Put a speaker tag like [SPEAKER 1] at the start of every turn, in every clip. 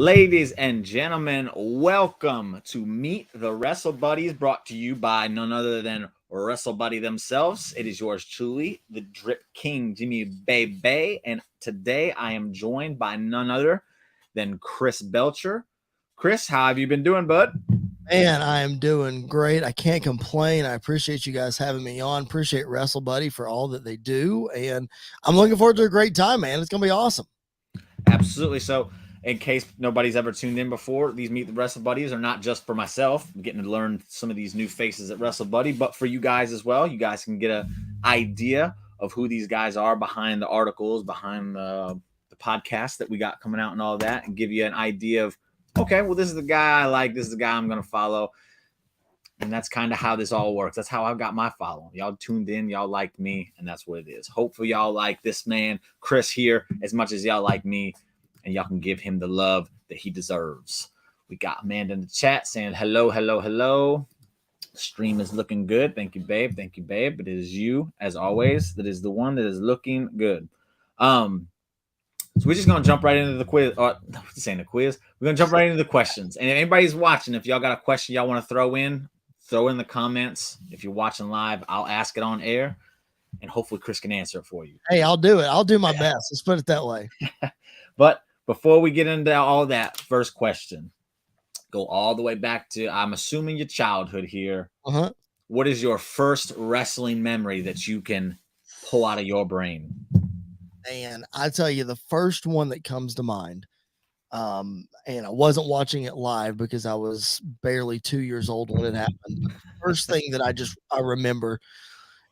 [SPEAKER 1] Ladies and gentlemen, welcome to Meet the Wrestle Buddies, brought to you by none other than Wrestle Buddy themselves. It is yours truly, the Drip King, Jimmy Bay, and today I am joined by none other than Chris Belcher. Chris, how have you been doing, bud?
[SPEAKER 2] Man, I am doing great. I can't complain. I appreciate you guys having me on. Appreciate Wrestle Buddy for all that they do, and I'm looking forward to a great time, man. It's gonna be awesome.
[SPEAKER 1] Absolutely. So, in case nobody's ever tuned in before, these Meet the Wrestle Buddies are not just for myself, I'm getting to learn some of these new faces at Wrestle Buddy, but for you guys as well. You guys can get an idea of who these guys are behind the articles, behind the podcast that we got coming out and all that, and give you an idea of, okay, well, this is the guy I like. This is the guy I'm going to follow. And that's kind of how this all works. That's how I got my following. Y'all tuned in. Y'all liked me. And that's what it is. Hopefully y'all like this man, Chris, here as much as y'all like me. And y'all can give him the love that he deserves. We got Amanda in the chat saying hello, hello, hello. The stream is looking good. Thank you, babe. Thank you, babe. But it is you, as always, that is the one that is looking good. So we're just going to jump right into the quiz. Saying the quiz. We're going to jump right into the questions. And if anybody's watching, if y'all got a question y'all want to throw in the comments. If you're watching live, I'll ask it on air. And hopefully Chris can answer it for you.
[SPEAKER 2] Hey, I'll do it. I'll do my best. Let's put it that way.
[SPEAKER 1] But before we get into all that, first question. Go all the way back to, I'm assuming, your childhood here.
[SPEAKER 2] Uh-huh.
[SPEAKER 1] What is your first wrestling memory that you can pull out of your brain?
[SPEAKER 2] And I tell you, the first one that comes to mind, and I wasn't watching it live because I was barely 2 years old when it happened. The first thing that I remember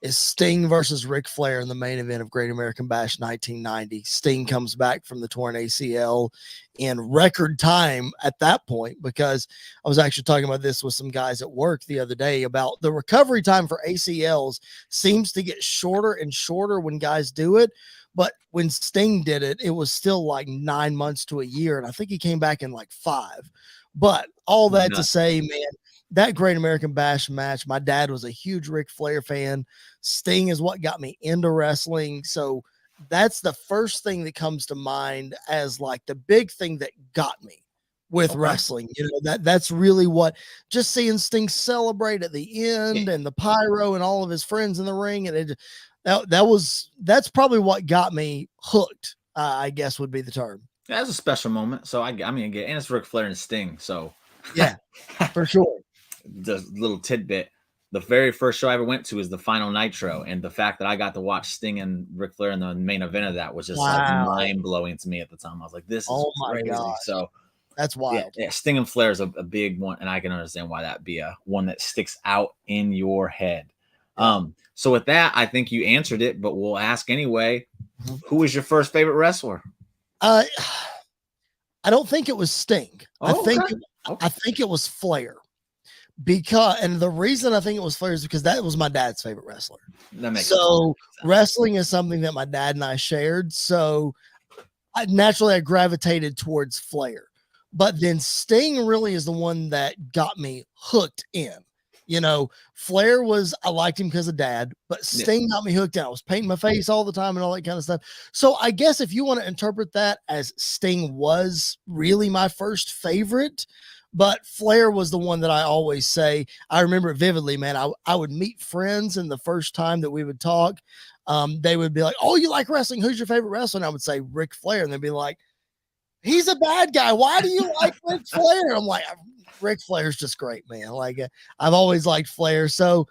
[SPEAKER 2] is Sting versus Ric Flair in the main event of Great American Bash 1990. Sting comes back from the torn ACL in record time at that point, because I was actually talking about this with some guys at work the other day about the recovery time for ACLs seems to get shorter and shorter when guys do it. But when Sting did it, it was still like 9 months to a year. And I think he came back in like 5. But all that to say, man, that Great American Bash match, my dad was a huge Ric Flair fan. Sting is what got me into wrestling. So that's the first thing that comes to mind as like the big thing that got me with wrestling. You know, that's really what, just seeing Sting celebrate at the end and the pyro and all of his friends in the ring. And that's probably what got me hooked, I guess would be the term.
[SPEAKER 1] That's a special moment. So I mean, again, and it's Ric Flair and Sting. So
[SPEAKER 2] yeah, for sure.
[SPEAKER 1] The little tidbit. The very first show I ever went to is the Final Nitro, and the fact that I got to watch Sting and Ric Flair in the main event of that was just like mind blowing to me at the time. I was like, "This is crazy!" God. So
[SPEAKER 2] that's wild.
[SPEAKER 1] Yeah, Sting and Flair is a big one, and I can understand why that'd be a one that sticks out in your head. Yeah. So with that, I think you answered it, but we'll ask anyway. Mm-hmm. Who was your first favorite wrestler?
[SPEAKER 2] I don't think it was Sting. I think it was Flair. And the reason I think it was Flair is because that was my dad's favorite wrestler. That makes sense. Wrestling is something that my dad and I shared. So I gravitated towards Flair. But then Sting really is the one that got me hooked in. You know, Flair I liked him because of dad, but Sting got me hooked in. I was painting my face all the time and all that kind of stuff. So I guess if you want to interpret that as Sting was really my first favorite, but Flair was the one that I always say. I remember it vividly, man. I would meet friends, and the first time that we would talk, they would be like, "Oh, you like wrestling? Who's your favorite wrestler?" And I would say Ric Flair, and they'd be like, "He's a bad guy. Why do you like Ric Flair?" I'm like, Ric Flair's just great, man. Like I've always liked Flair, so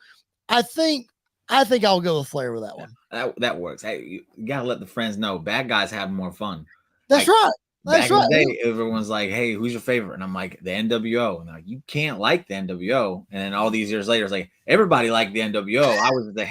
[SPEAKER 2] I think I'll go with Flair with that one.
[SPEAKER 1] That works. Hey, you gotta let the friends know. Bad guys have more fun.
[SPEAKER 2] That's right.
[SPEAKER 1] Back in the day, everyone's like, "Hey, who's your favorite?" And I'm like, "The NWO." And they're like, "You can't like the NWO." And then all these years later, it's like everybody liked the NWO.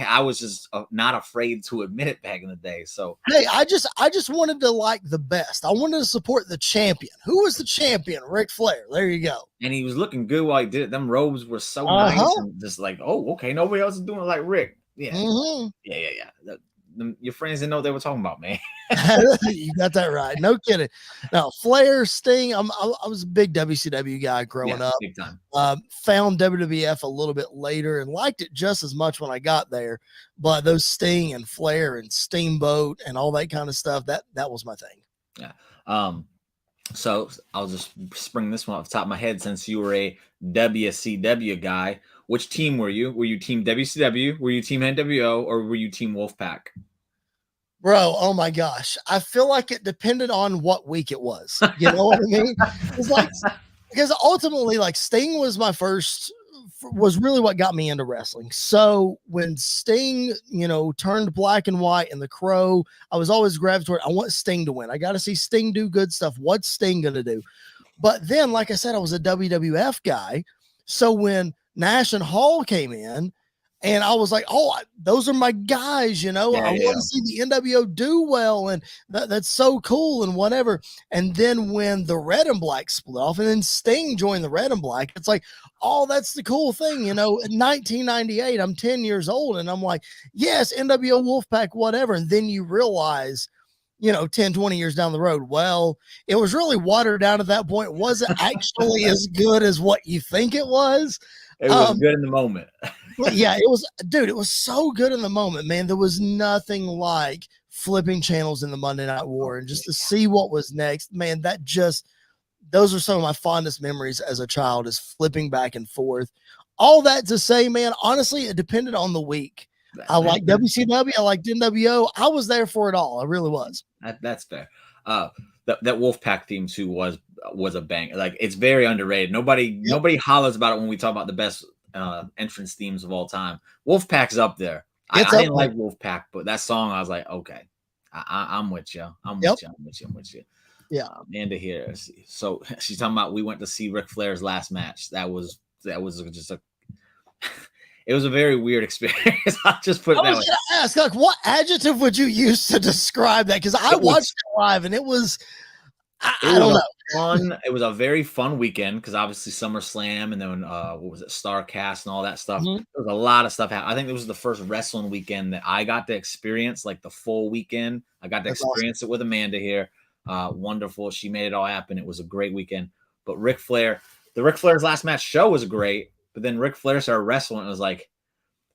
[SPEAKER 1] I was just not afraid to admit it back in the day. So
[SPEAKER 2] hey, I just wanted to like the best. I wanted to support the champion. Who was the champion? Ric Flair. There you go.
[SPEAKER 1] And he was looking good while he did it. Them robes were so nice, and just like, oh, okay, nobody else is doing it like Rick. Yeah, yeah. Your friends didn't know what they were talking about, man.
[SPEAKER 2] You got that right. No kidding. Now, Flair, Sting, I was a big WCW guy growing up.
[SPEAKER 1] Big time.
[SPEAKER 2] Found WWF a little bit later and liked it just as much when I got there. But those Sting and Flair and Steamboat and all that kind of stuff, that was my thing.
[SPEAKER 1] Yeah. So I'll just spring this one off the top of my head since you were a WCW guy. Which team were you? Were you team WCW? Were you team NWO? Or were you team Wolfpack?
[SPEAKER 2] Bro, oh my gosh. I feel like it depended on what week it was. You know what I mean? It's like, because ultimately, like, Sting was my first, was really what got me into wrestling. So when Sting, turned black and white and the Crow, I was always gravitating. I want Sting to win. I got to see Sting do good stuff. What's Sting going to do? But then, like I said, I was a WWF guy. So when Nash and Hall came in, and I was like, oh, those are my guys, I want to see the NWO do well. And that's so cool and whatever. And then when the Red and Black split off and then Sting joined the Red and Black, it's like, oh, that's the cool thing. In 1998, I'm 10 years old and I'm like, yes, NWO Wolfpack, whatever. And then you realize, 10, 20 years down the road, well, it was really watered down at that point. It wasn't actually as good as what you think it was.
[SPEAKER 1] It was good in the moment.
[SPEAKER 2] Yeah, it was, dude, it was so good in the moment, man. There was nothing like flipping channels in the Monday Night War and just to see what was next, man, those are some of my fondest memories as a child, is flipping back and forth. All that to say, man, honestly, it depended on the week. I like WCW. I liked NWO. I was there for it all. I really was.
[SPEAKER 1] That's fair. That Wolfpack theme too was a bang. Like, it's very underrated. Nobody hollers about it when we talk about the best entrance themes of all time. Wolfpack's up there. I didn't like Wolfpack, but that song, I was like, okay, I'm with you. I'm with you.
[SPEAKER 2] Yeah.
[SPEAKER 1] Amanda here. So she's talking about, we went to see Ric Flair's last match. That was just it was a very weird experience. I'll just put it that way. I was going
[SPEAKER 2] to ask, like, what adjective would you use to describe that? Because I watched it live and it was, I don't know.
[SPEAKER 1] Fun. It was a very fun weekend because obviously SummerSlam and then what was it, Starcast and all that stuff.
[SPEAKER 2] Mm-hmm.
[SPEAKER 1] There was a lot of stuff happening. I think it was the first wrestling weekend that I got to experience, like the full weekend. I got to experience it with Amanda here. Wonderful. She made it all happen. It was a great weekend. But the Ric Flair's last match show was great. But then Ric Flair started wrestling and was like,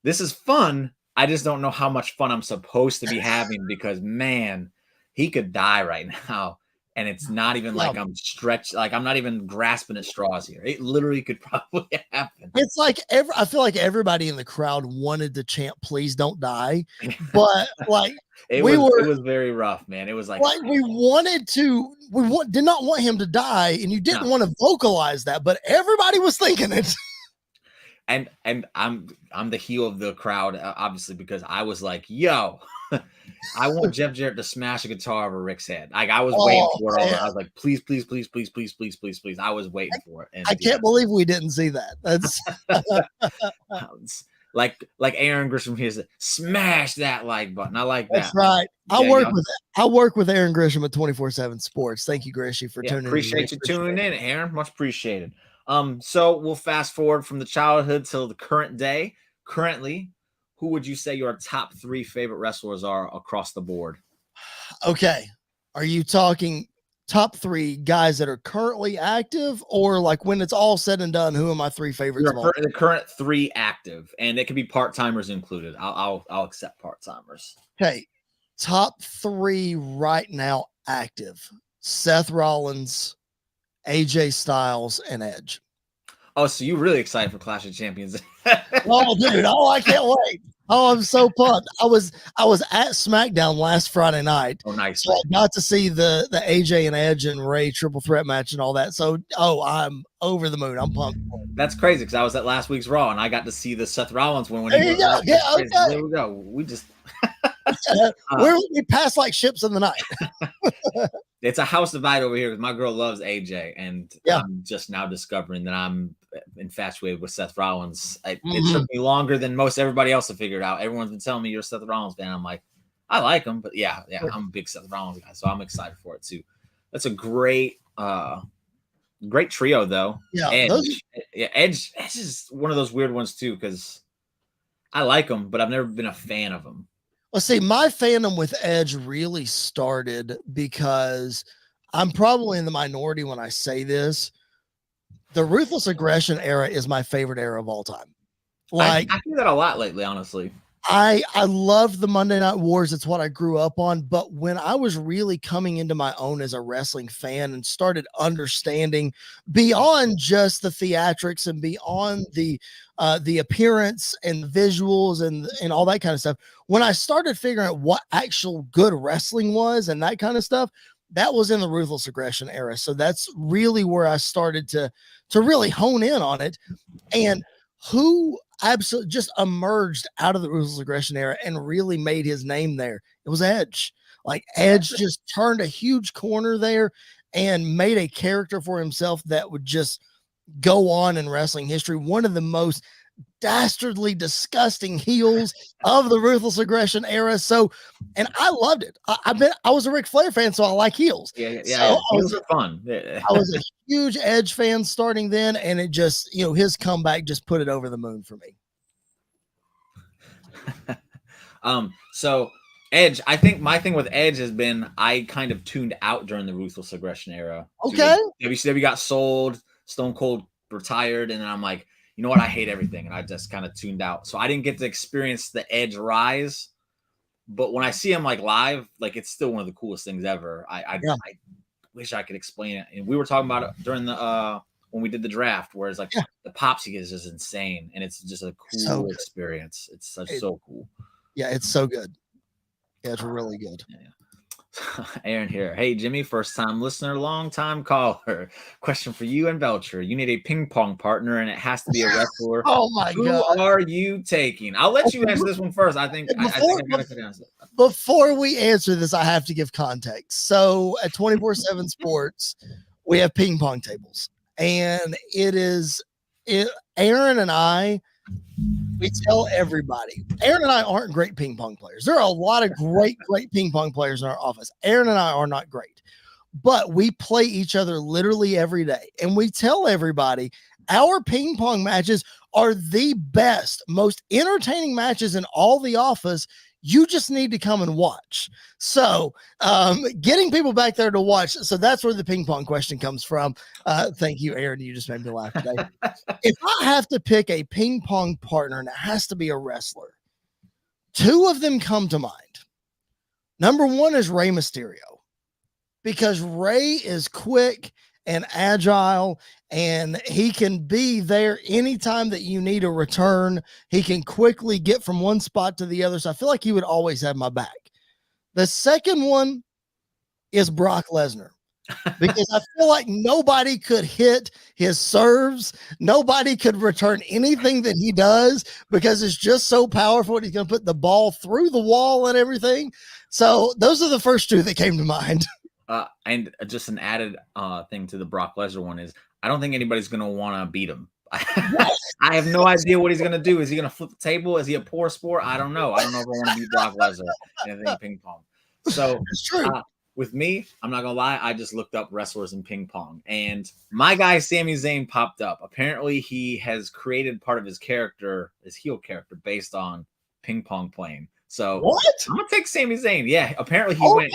[SPEAKER 1] this is fun. I just don't know how much fun I'm supposed to be having because, man, he could die right now. And it's not even like I'm stretched, like I'm not even grasping at straws here. It literally could probably happen.
[SPEAKER 2] It's like I feel like everybody in the crowd wanted to chant, please don't die. But like
[SPEAKER 1] it was very rough, man. It was like
[SPEAKER 2] we did not want him to die, and you didn't want to vocalize that, but everybody was thinking it.
[SPEAKER 1] And I'm the heel of the crowd, obviously, because I was like, yo, I want Jeff Jarrett to smash a guitar over Rick's head. Like, I was waiting for it. I was like, please, please, please, please, please, please, please, please. I was waiting for it. And
[SPEAKER 2] I can't believe we didn't see that. That's
[SPEAKER 1] like Aaron Grisham here said, smash that like button. I like that.
[SPEAKER 2] That's right. I work with Aaron Grisham at 24/7 Sports. Thank you, Grishy, for tuning in.
[SPEAKER 1] Appreciate you tuning in, Aaron. Much appreciated. So we'll fast forward from the childhood till the current day. Currently, who would you say your top 3 favorite wrestlers are across the board?
[SPEAKER 2] Okay. Are you talking top 3 guys that are currently active, or like when it's all said and done, who are my 3 favorites?
[SPEAKER 1] The current 3 active, and it could be part-timers included. I'll accept part-timers.
[SPEAKER 2] Okay. Top 3 right now active: Seth Rollins, AJ Styles, and Edge.
[SPEAKER 1] Oh, so you're really excited for Clash of Champions?
[SPEAKER 2] Oh, dude! Oh, I can't wait! Oh, I'm so pumped. I was at SmackDown last Friday night.
[SPEAKER 1] Oh, nice!
[SPEAKER 2] So I got to see the AJ and Edge and Ray triple threat match and all that. So, I'm over the moon. I'm pumped.
[SPEAKER 1] That's crazy because I was at last week's Raw and I got to see the Seth Rollins one. When
[SPEAKER 2] there you go. Yeah, okay.
[SPEAKER 1] There we go. We just
[SPEAKER 2] we pass like ships in the night.
[SPEAKER 1] It's a house divide over here because my girl loves AJ, and I'm just now discovering that I'm infatuated with Seth Rollins. It took me longer than most everybody else to figure it out. Everyone's been telling me you're a Seth Rollins fan. I'm like, I like him, but yeah, I'm a big Seth Rollins guy, so I'm excited for it too. That's a great trio though.
[SPEAKER 2] Yeah,
[SPEAKER 1] Edge is one of those weird ones too because I like him, but I've never been a fan of him.
[SPEAKER 2] Well, see, my fandom with Edge really started because I'm probably in the minority when I say this. The Ruthless Aggression era is my favorite era of all time. Like,
[SPEAKER 1] I hear that a lot lately, honestly.
[SPEAKER 2] I loved the Monday Night Wars. It's what I grew up on. But when I was really coming into my own as a wrestling fan and started understanding beyond just the theatrics and beyond the appearance and the visuals and all that kind of stuff, when I started figuring out what actual good wrestling was and that kind of stuff, that was in the Ruthless Aggression era. So that's really where I started to really hone in on it. And who absolutely just emerged out of the Ruthless Aggression era and really made his name there? It was Edge. Like Edge just turned a huge corner there and made a character for himself that would just go on in wrestling history. One of the most dastardly, disgusting heels of the Ruthless Aggression era. So, and I loved it. I was a Ric Flair fan, so I like heels.
[SPEAKER 1] Yeah.
[SPEAKER 2] So
[SPEAKER 1] Heels are fun. Yeah.
[SPEAKER 2] I was a huge Edge fan starting then, and it just, his comeback just put it over the moon for me.
[SPEAKER 1] So Edge, I think my thing with Edge has been I kind of tuned out during the Ruthless Aggression era.
[SPEAKER 2] Okay.
[SPEAKER 1] WCW got sold, Stone Cold retired, and then I'm like, you know what? I hate everything, and I just kind of tuned out. So I didn't get to experience the Edge rise. But when I see him like live, like it's still one of the coolest things ever. I wish I could explain it. And we were talking about it during the when we did the draft, where it's like the pops he gives is insane, and it's just a cool experience. It's so cool.
[SPEAKER 2] Yeah, it's so good. Yeah, it's really good.
[SPEAKER 1] Yeah. Aaron here. Hey, Jimmy, first time listener, long time caller. Question for you and Belcher. You need a ping pong partner, and it has to be a wrestler.
[SPEAKER 2] Oh my God.
[SPEAKER 1] Who are you taking? I'll let you answer this one first. I think I got to answer.
[SPEAKER 2] Before we answer this, I have to give context. So at 24/7 Sports, we have ping pong tables, and Aaron and I, we tell everybody, Aaron and I aren't great ping pong players. There are a lot of great ping pong players in our office. Aaron and I are not great, but we play each other literally every day. And we tell everybody our ping pong matches are the best, most entertaining matches in all the office. You just need to come and watch. So getting people back there to watch. So that's where the ping pong question comes from. Thank you, Aaron. You just made me laugh today. If I have to pick a ping pong partner, and it has to be a wrestler, two of them come to mind. Number one is Rey Mysterio, because Rey is quick and agile, and he can be there anytime that you need a return. He can quickly get from one spot to the other. So I feel like he would always have my back. The second one is Brock Lesnar, because I feel like nobody could hit his serves. Nobody could return anything that he does, because it's just so powerful. He's going to put the ball through the wall and everything. So those are the first two that came to mind.
[SPEAKER 1] And just an added thing to the Brock Lesnar one is I don't think anybody's going to want to beat him. I have no idea what he's going to do. Is he going to flip the table? Is he a poor sport? I don't know. I don't know if I want to beat Brock Lesnar in anything ping pong. So
[SPEAKER 2] it's true.
[SPEAKER 1] With me, I'm not going to lie. I just looked up wrestlers in ping pong, and my guy Sami Zayn popped up. Apparently, he has created part of his character, his heel character, based on ping pong playing. So
[SPEAKER 2] what?
[SPEAKER 1] I'm going to take Sami Zayn. Yeah, apparently he went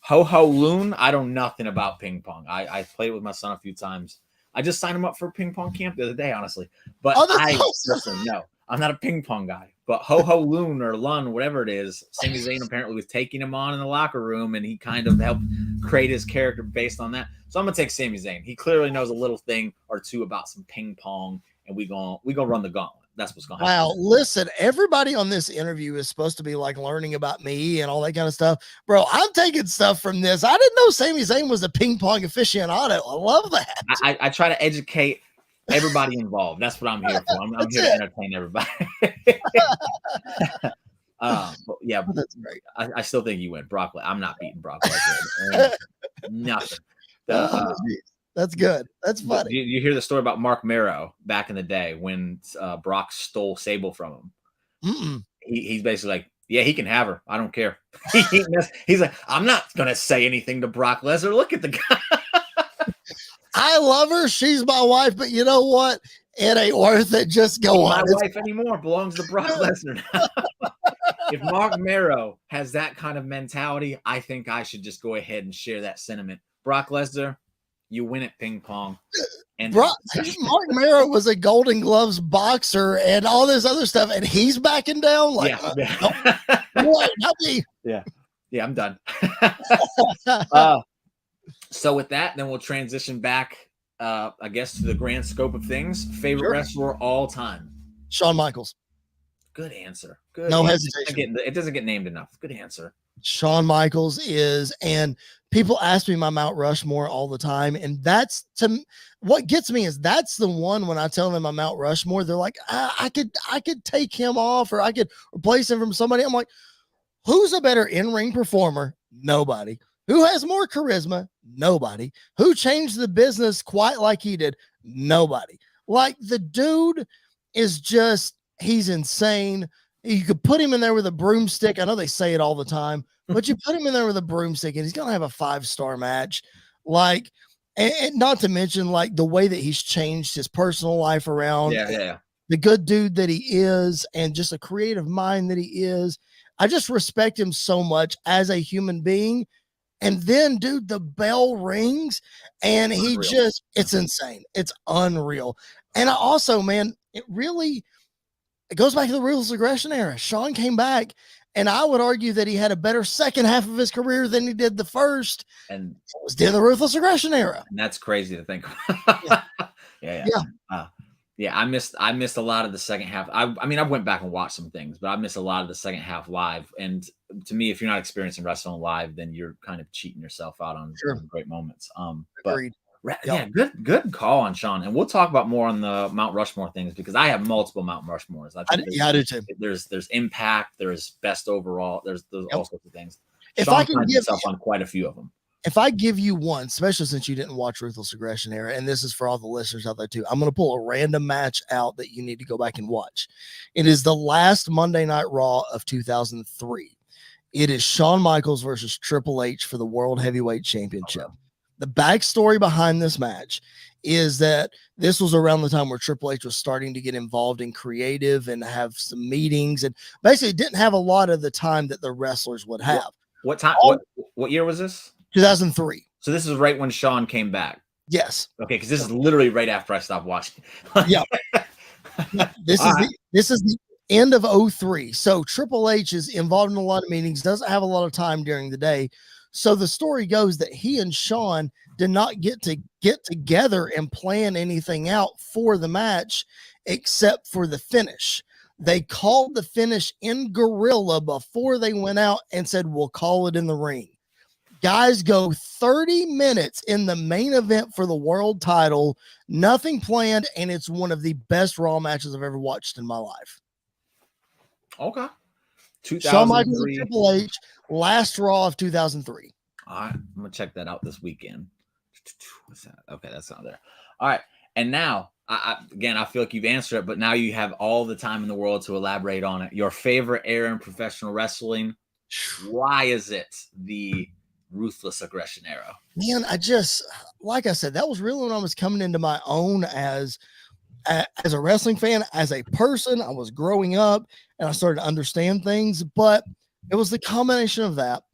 [SPEAKER 1] Ho Loon. I know nothing about ping pong. I played with my son a few times. I just signed him up for ping pong camp the other day, honestly. But listen, no, I'm not a ping pong guy. But Ho Loon or Lun, whatever it is, Sami Zayn apparently was taking him on in the locker room, and he kind of helped create his character based on that. So I'm gonna take Sami Zayn. He clearly knows a little thing or two about some ping pong, and we gonna run the gauntlet. That's what's going to happen.
[SPEAKER 2] Wow. Listen, everybody on this interview is supposed to be like learning about me and all that kind of stuff. Bro, I'm taking stuff from this. I didn't know Sami Zayn was a ping pong aficionado. I love that.
[SPEAKER 1] I try to educate everybody involved. That's what I'm here for. I'm here to entertain everybody. But yeah, that's great. I still think you win. Brock. I'm not beating Brock Lesnar. Nothing.
[SPEAKER 2] That's good. That's funny.
[SPEAKER 1] You hear the story about Mark Marrow back in the day when Brock stole Sable from him? He's basically like, yeah, he can have her. I don't care. He's like, I'm not going to say anything to Brock Lesnar. Look at the guy.
[SPEAKER 2] I love her. She's my wife. But you know what? It ain't worth it. Just go on.
[SPEAKER 1] My wife anymore. Belongs to Brock Lesnar now. If Mark Marrow has that kind of mentality, I think I should just go ahead and share that sentiment. Brock Lesnar, you win at ping pong. And
[SPEAKER 2] Bro, Mark Mero was a Golden Gloves boxer and all this other stuff, and he's backing down. Like,
[SPEAKER 1] boy,
[SPEAKER 2] not me.
[SPEAKER 1] Yeah, I'm done. So with that, then we'll transition back, I guess, to the grand scope of things. Favorite wrestler all time?
[SPEAKER 2] Shawn Michaels.
[SPEAKER 1] Good answer. Good.
[SPEAKER 2] No hesitation.
[SPEAKER 1] It doesn't get named enough. Good answer.
[SPEAKER 2] Shawn Michaels is, and people ask me my Mount Rushmore all the time, and that's what gets me is that's the one when I tell them my Mount Rushmore, they're like, I could take him off or I could replace him from somebody. I'm like, who's a better in-ring performer? Nobody. Who has more charisma? Nobody. Who changed the business quite like he did? Nobody. Like, the dude is just, he's insane. You could put him in there with a broomstick. I know they say it all the time, but you put him in there with a broomstick and he's going to have a 5-star match. Like, and not to mention like the way that he's changed his personal life around.
[SPEAKER 1] Yeah.
[SPEAKER 2] The good dude that he is, and just a creative mind that he is. I just respect him so much as a human being. And then, dude, the bell rings and he just, it's insane. It's unreal. And I also, man, it goes back to the Ruthless Aggression era. Shawn came back, and I would argue that he had a better second half of his career than he did the first.
[SPEAKER 1] And
[SPEAKER 2] it was in the Ruthless Aggression era.
[SPEAKER 1] And that's crazy to think. Yeah. I missed a lot of the second half. I mean, I went back and watched some things, but I missed a lot of the second half live. And to me, if you're not experiencing wrestling live, then you're kind of cheating yourself out on great moments.
[SPEAKER 2] Agreed.
[SPEAKER 1] Yeah, good call on Shawn. And we'll talk about more on the Mount Rushmore things because I have multiple Mount Rushmores.
[SPEAKER 2] I do too.
[SPEAKER 1] There's Impact, there's Best Overall, there's all sorts of things.
[SPEAKER 2] If
[SPEAKER 1] Shawn
[SPEAKER 2] I can
[SPEAKER 1] finds himself on quite a few of them.
[SPEAKER 2] If I give you one, especially since you didn't watch Ruthless Aggression era, and this is for all the listeners out there too, I'm going to pull a random match out that you need to go back and watch. It is the last Monday Night Raw of 2003. It is Shawn Michaels versus Triple H for the World Heavyweight Championship. Okay. The backstory behind this match is that this was around the time where Triple H was starting to get involved in creative and have some meetings, and basically didn't have a lot of the time that the wrestlers would have.
[SPEAKER 1] What time? What year was this?
[SPEAKER 2] 2003.
[SPEAKER 1] So this is right when Shawn came back.
[SPEAKER 2] Yes.
[SPEAKER 1] Okay, because this is literally right after I stopped watching.
[SPEAKER 2] Yeah. This is the end of 2003. So Triple H is involved in a lot of meetings, doesn't have a lot of time during the day. So the story goes that he and Shawn did not get together and plan anything out for the match except for the finish. They called the finish in Gorilla before they went out and said, we'll call it in the ring. Guys go 30 minutes in the main event for the world title, nothing planned, and it's one of the best Raw matches I've ever watched in my life.
[SPEAKER 1] Okay.
[SPEAKER 2] Shawn Michaels and Triple H, last Raw of 2003.
[SPEAKER 1] All right, I'm going to check that out this weekend. What's that? Okay, that's not there. All right, and now, again, I feel like you've answered it, but now you have all the time in the world to elaborate on it. Your favorite era in professional wrestling, why is it the Ruthless Aggression era?
[SPEAKER 2] Man, like I said, that was really when I was coming into my own as a wrestling fan, as a person. I was growing up and I started to understand things, but it was the combination of that,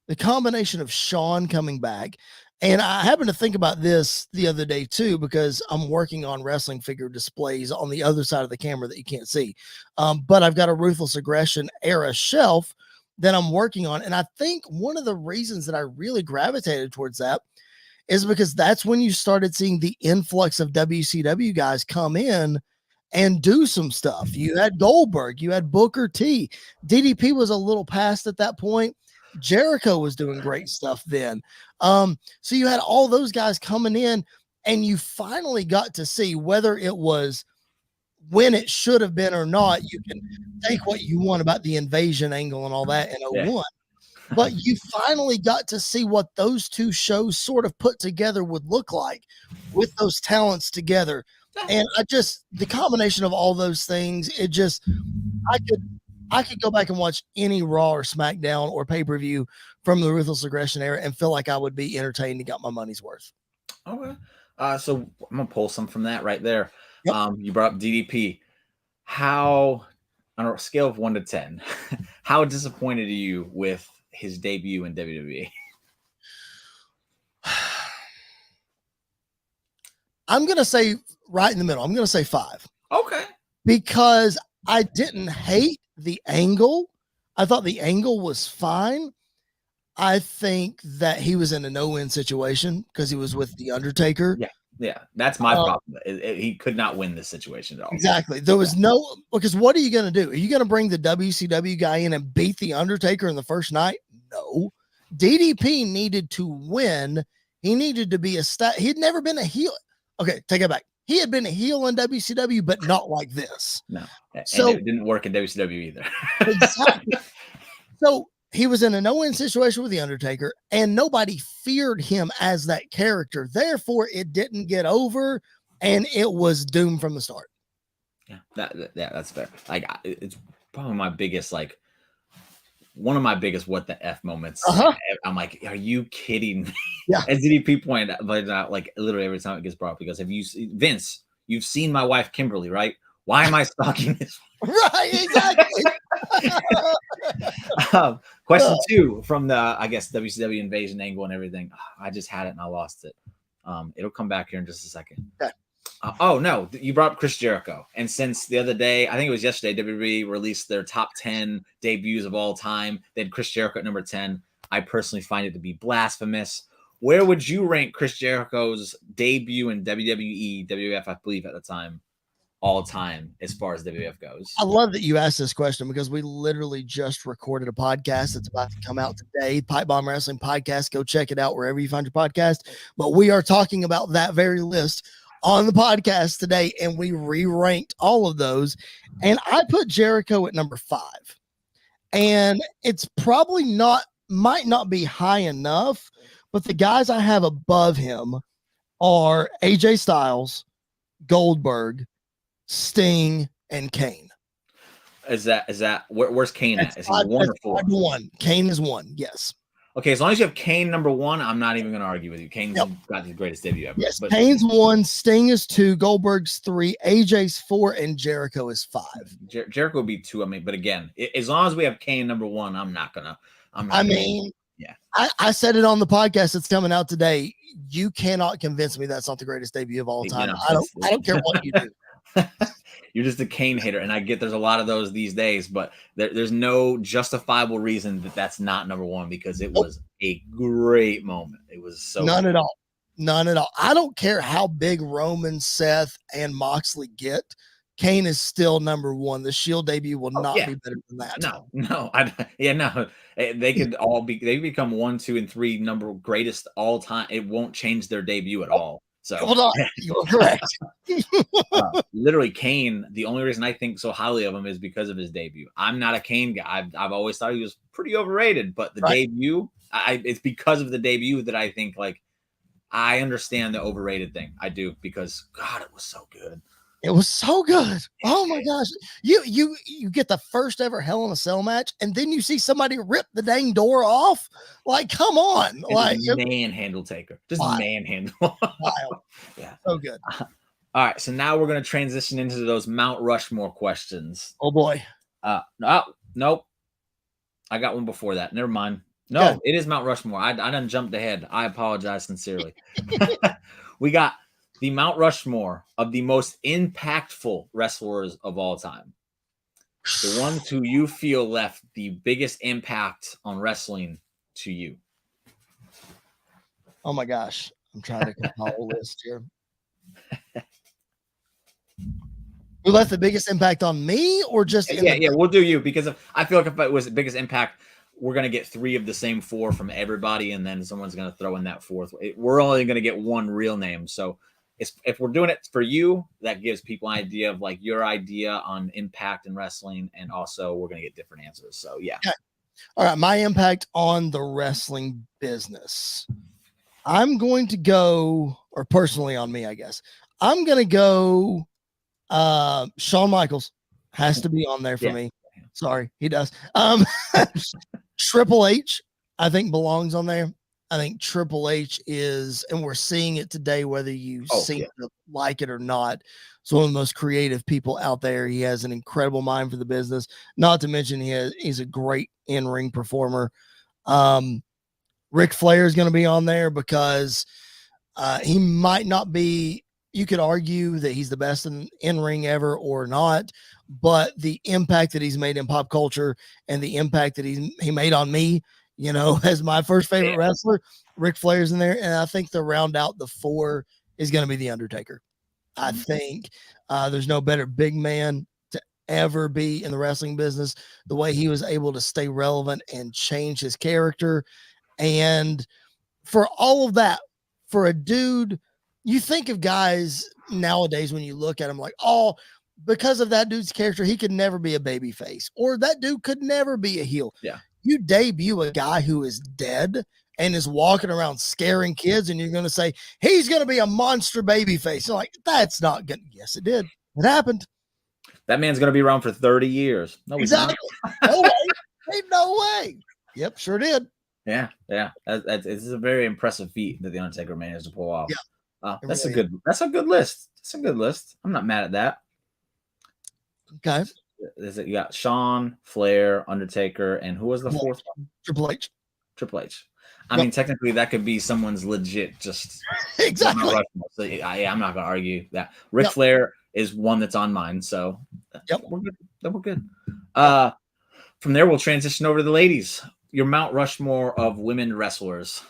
[SPEAKER 2] the combination of Shawn coming back. And I happened to think about this the other day too, because I'm working on wrestling figure displays on the other side of the camera that you can't see. But I've got a Ruthless Aggression era shelf that I'm working on. And I think one of the reasons that I really gravitated towards that is because that's when you started seeing the influx of WCW guys come in and do some stuff. You had Goldberg, you had Booker T. DDP was a little past at that point. Jericho was doing great stuff then. So you had all those guys coming in, and you finally got to see, whether it was when it should have been or not. You can take what you want about the invasion angle and all that in 01, but you finally got to see what those two shows sort of put together would look like with those talents together. And the combination of all those things, I could go back and watch any Raw or SmackDown or pay-per-view from the Ruthless Aggression era and feel like I would be entertained and got my money's worth.
[SPEAKER 1] Okay. So I'm going to pull some from that right there. Yep. You brought up DDP. How, on a scale of 1 to 10, how disappointed are you with his debut in WWE?
[SPEAKER 2] I'm going to say right in the middle. I'm going to say 5.
[SPEAKER 1] Okay.
[SPEAKER 2] Because I didn't hate the angle. I thought the angle was fine. I think that he was in a no-win situation because he was with the Undertaker.
[SPEAKER 1] Yeah, that's my problem. He could not win this situation at all.
[SPEAKER 2] Exactly. There was no, because what are you going to do? Are you going to bring the WCW guy in and beat the Undertaker in the first night? No. DDP needed to win. He needed to be he'd never been a heel. Okay, take it back. He had been a heel in WCW, but not like this.
[SPEAKER 1] No. So it didn't work in WCW either.
[SPEAKER 2] Exactly. So he was in a no-win situation with the Undertaker, and nobody feared him as that character. Therefore, it didn't get over, and it was doomed from the start.
[SPEAKER 1] Yeah, that's fair. Like, it's probably my biggest, like, one of my biggest what the F moments. I'm like, are you kidding me?
[SPEAKER 2] Yeah.
[SPEAKER 1] As DDP pointed out, like, literally every time it gets brought up, because Vince, you've seen my wife Kimberly, right? Why am I stalking this?
[SPEAKER 2] Right, exactly.
[SPEAKER 1] Question 2 from the, I guess, WCW invasion angle and everything. I just had it and I lost it. It'll come back here in just a second.
[SPEAKER 2] Okay.
[SPEAKER 1] Oh no, you brought up Chris Jericho, and since the other day, I think it was yesterday, WWE released their top 10 debuts of all time. They had Chris Jericho at number 10. I personally find it to be blasphemous. Where would you rank Chris Jericho's debut in WWE, WWF, I believe at the time, all time, as far as WWF goes?
[SPEAKER 2] I love that you asked this question because we literally just recorded a podcast that's about to come out today, Pipe Bomb Wrestling Podcast. Go check it out wherever you find your podcast. But we are talking about that very list on the podcast today, and we re-ranked all of those. And I put Jericho at number 5. And it's probably might not be high enough, but the guys I have above him are AJ Styles, Goldberg, Sting, and Kane.
[SPEAKER 1] Is that where's Kane at? Is he 1 or 4?
[SPEAKER 2] 1. Kane is 1. Yes.
[SPEAKER 1] Okay, as long as you have Kane number 1, I'm not even going to argue with you. Kane's got the greatest debut ever.
[SPEAKER 2] Yes, but Kane's 1, Sting is 2, Goldberg's 3, AJ's 4, and Jericho is 5.
[SPEAKER 1] Jericho would be 2. I mean, but again, as long as we have Kane number 1, I'm not gonna.
[SPEAKER 2] Yeah. I said it on the podcast that's coming out today. You cannot convince me that's not the greatest debut of all time. I don't care what you do.
[SPEAKER 1] You're just a Kane hater, and I get there's a lot of those these days, but there's no justifiable reason that's not number 1, because it was a great moment. It was so
[SPEAKER 2] none at all. I don't care how big Roman, Seth, and Moxley get. Kane is still number 1. The Shield debut will not be better than that.
[SPEAKER 1] No. They could all they become 1, 2, and 3 number greatest all time. It won't change their debut at all. So
[SPEAKER 2] hold on, you're correct.
[SPEAKER 1] Literally, Kane. The only reason I think so highly of him is because of his debut. I'm not a Kane guy. I've always thought he was pretty overrated, but the debut, it's because of the debut that I think, like, I understand the overrated thing. I do, because God, it was so good.
[SPEAKER 2] It was so good. Oh my gosh. You get the first ever Hell in a Cell match, and then you see somebody rip the dang door off. Like, come on. Like,
[SPEAKER 1] manhandle Taker. Just manhandle. Yeah.
[SPEAKER 2] So good.
[SPEAKER 1] All right. So now we're going to transition into those Mount Rushmore questions.
[SPEAKER 2] Oh boy.
[SPEAKER 1] Nope. I got one before that. Never mind. No, It is Mount Rushmore. I done jumped ahead. I apologize sincerely. We got the Mount Rushmore of the most impactful wrestlers of all time. The ones who you feel left the biggest impact on wrestling to you.
[SPEAKER 2] Oh my gosh. I'm trying to compile a list here. Who left the biggest impact on me, or just
[SPEAKER 1] we'll do you, because I feel like if it was the biggest impact, we're going to get 3 of the same 4 from everybody, and then someone's going to throw in that 4th. We're only going to get 1 real name. So if we're doing it for you, that gives people an idea of, like, your idea on impact in wrestling, and also we're going to get different answers. So yeah.
[SPEAKER 2] Okay. All right, my impact on the wrestling business. I'm going to go, or personally on me, I guess. I'm going to go Shawn Michaels. Has to be on there for me. Sorry, he does. Triple H, I think, belongs on there. I think Triple H is, and we're seeing it today, whether you seem to like it or not. It's one of the most creative people out there. He has an incredible mind for the business. Not to mention he's a great in-ring performer. Ric Flair is going to be on there because he might not be you could argue that he's the best in ring ever or not, but the impact that he's made in pop culture and the impact that he made on me, as my first favorite wrestler, Ric Flair's in there. And I think to round out the 4 is going to be The Undertaker. I think there's no better big man to ever be in the wrestling business. The way he was able to stay relevant and change his character. And for all of that, for a dude, you think of guys nowadays when you look at him like, oh, because of that dude's character, he could never be a baby face, or that dude could never be a heel.
[SPEAKER 1] Yeah.
[SPEAKER 2] You debut a guy who is dead and is walking around scaring kids, and you're going to say he's going to be a monster baby face. You're like, that's not good. Yes, it did. It happened.
[SPEAKER 1] That man's going to be around for 30 years. No,
[SPEAKER 2] exactly. No way. Ain't no way. Yep, sure did.
[SPEAKER 1] Yeah. It's a very impressive feat that the Undertaker managed to pull off.
[SPEAKER 2] Yeah,
[SPEAKER 1] that's really a good list. It's a good list. I'm not mad at that.
[SPEAKER 2] Okay.
[SPEAKER 1] You got Shawn, Flair, Undertaker, and who was the 4th one?
[SPEAKER 2] Triple H.
[SPEAKER 1] Triple H. I mean, technically, that could be someone's legit just
[SPEAKER 2] exactly.
[SPEAKER 1] So, I'm not going to argue that. Ric Flair is one that's on mine, so we're good. We're good. From there, we'll transition over to the ladies. Your Mount Rushmore of women wrestlers.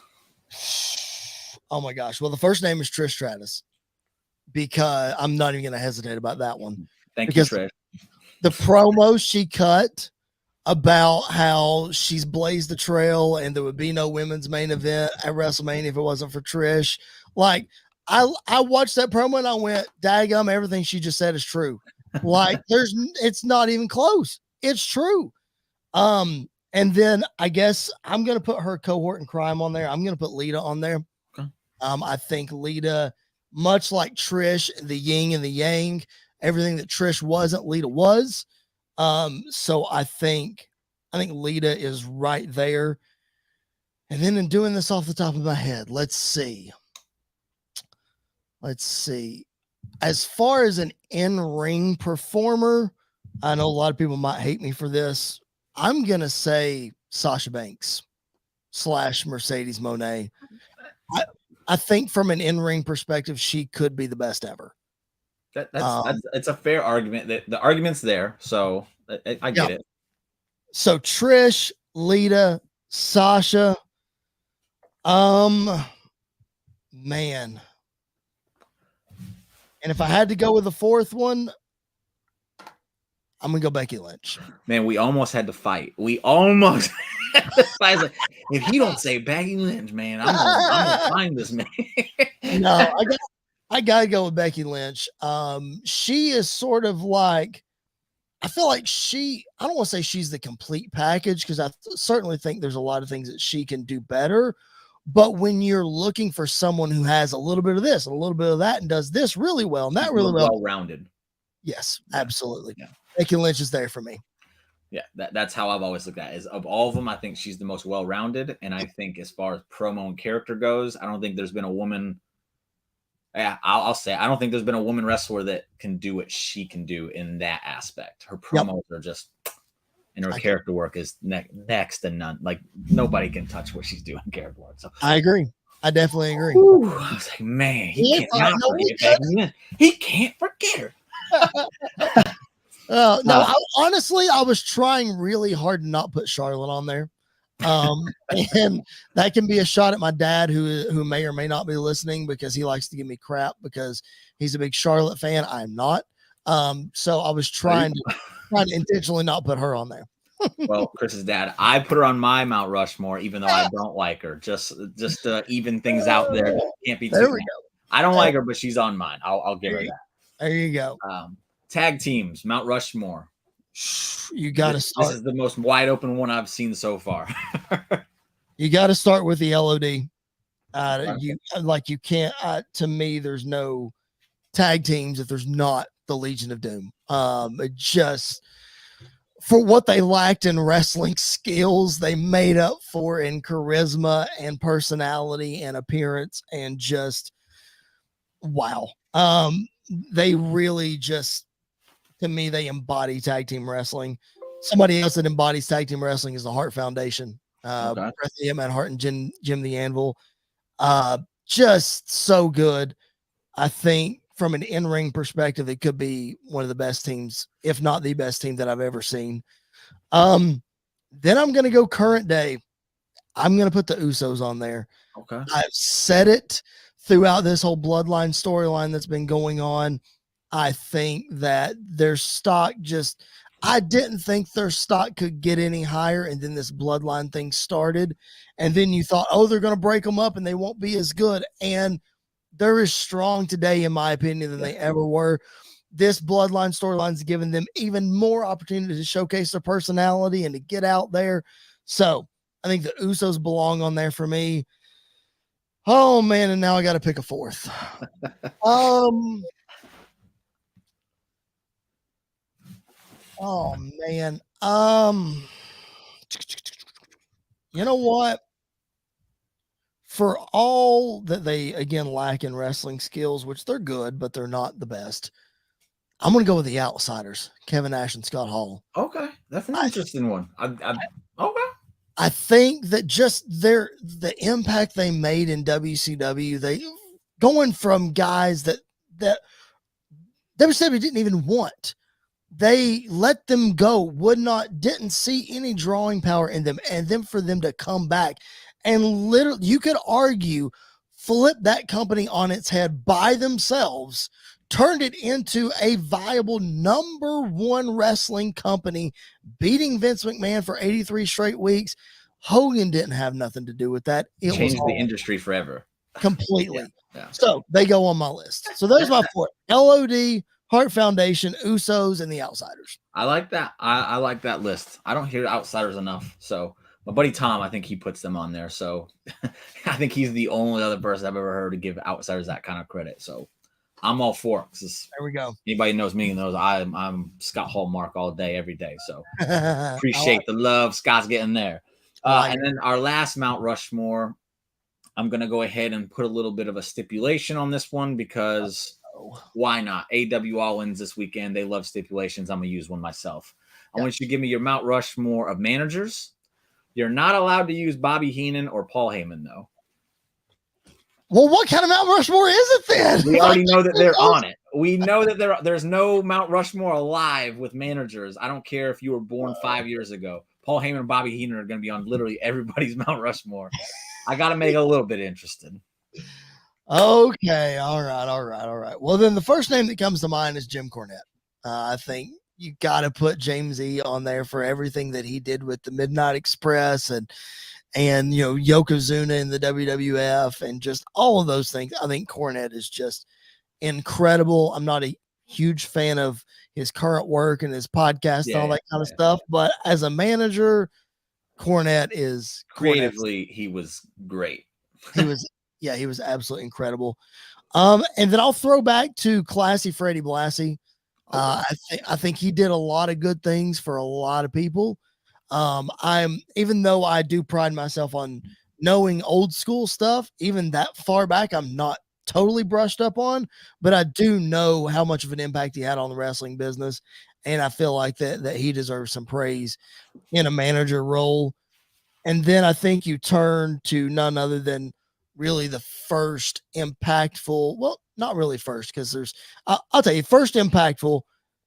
[SPEAKER 2] Oh my gosh! Well, the first name is Trish Stratus, because I'm not even going to hesitate about that one.
[SPEAKER 1] Thank you, Trish.
[SPEAKER 2] The promo she cut about how she's blazed the trail and there would be no women's main event at WrestleMania if it wasn't for Trish. Like, I watched that promo and I went, daggum, everything she just said is true. Like, it's not even close. It's true. And then I guess I'm going to put her cohort in crime on there. I'm going to put Lita on there.
[SPEAKER 1] Okay.
[SPEAKER 2] I think Lita, much like Trish, the yin and the yang, everything that Trish wasn't, Lita was. So I think Lita is right there. And then in doing this off the top of my head, let's see. As far as an in-ring performer, I know a lot of people might hate me for this. I'm going to say Sasha Banks / Mercedes Moné. I think from an in-ring perspective, she could be the best ever.
[SPEAKER 1] It's a fair argument. The argument's there, so I get it.
[SPEAKER 2] So Trish, Lita, Sasha, man. And if I had to go with the 4th one, I'm gonna go Becky Lynch.
[SPEAKER 1] Man, we almost had to fight. We almost had to fight. Like, if you don't say Becky Lynch, man, I'm gonna find this man.
[SPEAKER 2] No, I gotta go with Becky Lynch. She is sort of like, I feel like I don't want to say she's the complete package, because I certainly think there's a lot of things that she can do better. But when you're looking for someone who has a little bit of this, and a little bit of that, and does this really well, and that really
[SPEAKER 1] well-rounded.
[SPEAKER 2] Yes, absolutely. Yeah. Becky Lynch is there for me.
[SPEAKER 1] Yeah, that's how I've always looked at it. Is of all of them, I think she's the most well-rounded. And I think as far as promo and character goes, I don't think there's been a woman. Yeah, I'll say I don't think there's been a woman wrestler that can do what she can do in that aspect. Her promos are just, and her character work is next to none. Like, nobody can touch what she's doing character work. So
[SPEAKER 2] I agree. I definitely agree.
[SPEAKER 1] Ooh, I was like, man, he can't forget her.
[SPEAKER 2] No, honestly, I was trying really hard to not put Charlotte on there. And that can be a shot at my dad, who may or may not be listening, because he likes to give me crap because he's a big Charlotte fan. I'm not. So I was trying to intentionally not put her on there.
[SPEAKER 1] Well, Chris's dad, I put her on my Mount Rushmore, even though I don't like her. Just to even things out there. Can't be
[SPEAKER 2] there. We go.
[SPEAKER 1] I don't like her, but she's on mine. I'll give her that.
[SPEAKER 2] There you go.
[SPEAKER 1] Tag teams, Mount Rushmore.
[SPEAKER 2] You got to start.
[SPEAKER 1] This is the most wide open one I've seen so far.
[SPEAKER 2] You got to start with the LOD. You can't. To me, there's no tag teams if there's not the Legion of Doom. Just for what they lacked in wrestling skills, they made up for in charisma and personality and appearance, and just wow. They really just, to me, they embody tag team wrestling. Somebody else that embodies tag team wrestling is the Hart Foundation. Bret the Hitman Hart and Jim the Anvil. Just so good. I think from an in-ring perspective, it could be one of the best teams, if not the best team that I've ever seen. Then I'm going to go current day. I'm going to put the Usos on there.
[SPEAKER 1] Okay.
[SPEAKER 2] I've said it throughout this whole bloodline storyline that's been going on. I think that their stock I didn't think their stock could get any higher. And then this bloodline thing started. And then you thought, oh, they're going to break them up and they won't be as good. And they're as strong today, in my opinion, than they ever were. This bloodline storyline's given them even more opportunity to showcase their personality and to get out there. So I think the Usos belong on there for me. Oh man, and now I got to pick a fourth. Oh man. You know what? For all that they again lack in wrestling skills, which they're good, but they're not the best, I'm going to go with the Outsiders, Kevin Nash and Scott Hall.
[SPEAKER 1] Okay, that's an interesting one. Okay.
[SPEAKER 2] I think that just the impact they made in WCW, they going from guys that WCW didn't even want. They let them go, didn't see any drawing power in them, and then for them to come back and literally, you could argue, flip that company on its head by themselves, turned it into a viable number one wrestling company, beating Vince McMahon for 83 straight weeks. Hogan didn't have nothing to do with that. It
[SPEAKER 1] changed the industry forever.
[SPEAKER 2] Completely.
[SPEAKER 1] Yeah.
[SPEAKER 2] So they go on my list. So those are my four: LOD, Hart Foundation, Usos, and the Outsiders.
[SPEAKER 1] I like that. I like that list. I don't hear Outsiders enough. So my buddy Tom, I think he puts them on there. So I think he's the only other person I've ever heard to give Outsiders that kind of credit. So I'm all for it.
[SPEAKER 2] There we go.
[SPEAKER 1] Anybody knows me knows I'm Scott Hallmark all day, every day. So appreciate the love. Scott's getting there. And then our last Mount Rushmore, I'm going to go ahead and put a little bit of a stipulation on this one because why not? AW wins this weekend. They love stipulations. I'm going to use one myself. I want you to give me your Mount Rushmore of managers. You're not allowed to use Bobby Heenan or Paul Heyman, though.
[SPEAKER 2] Well, what kind of Mount Rushmore is it then?
[SPEAKER 1] We already know that they're on it. We know that there's no Mount Rushmore alive with managers. I don't care if you were born 5 years ago. Paul Heyman and Bobby Heenan are going to be on literally everybody's Mount Rushmore. I got to make it a little bit interesting.
[SPEAKER 2] Okay. All right. Well, then the first name that comes to mind is Jim Cornette. I think you got to put James E on there for everything that he did with the Midnight Express and Yokozuna in the WWF and just all of those things. I think Cornette is just incredible. I'm not a huge fan of his current work and his podcast and all that kind of stuff, but as a manager, Cornette is
[SPEAKER 1] creatively, he was great.
[SPEAKER 2] He was absolutely incredible. And then I'll throw back to Classy Freddie Blassie. I think he did a lot of good things for a lot of people. Even though I do pride myself on knowing old school stuff, even that far back, I'm not totally brushed up on, but I do know how much of an impact he had on the wrestling business. And I feel like that he deserves some praise in a manager role. And then I think you turn to none other than really the first impactful, well, not really first, because I'll tell you, first impactful,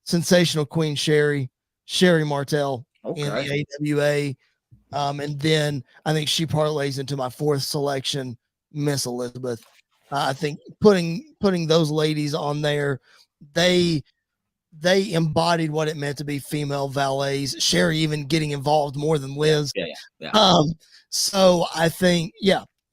[SPEAKER 2] sensational Queen Sherry Martel in the AWA. And then I think she parlays into my fourth selection, Miss Elizabeth. I think putting those ladies on there, they embodied what it meant to be female valets. Sherry even getting involved more than Liz. Yeah. So I think,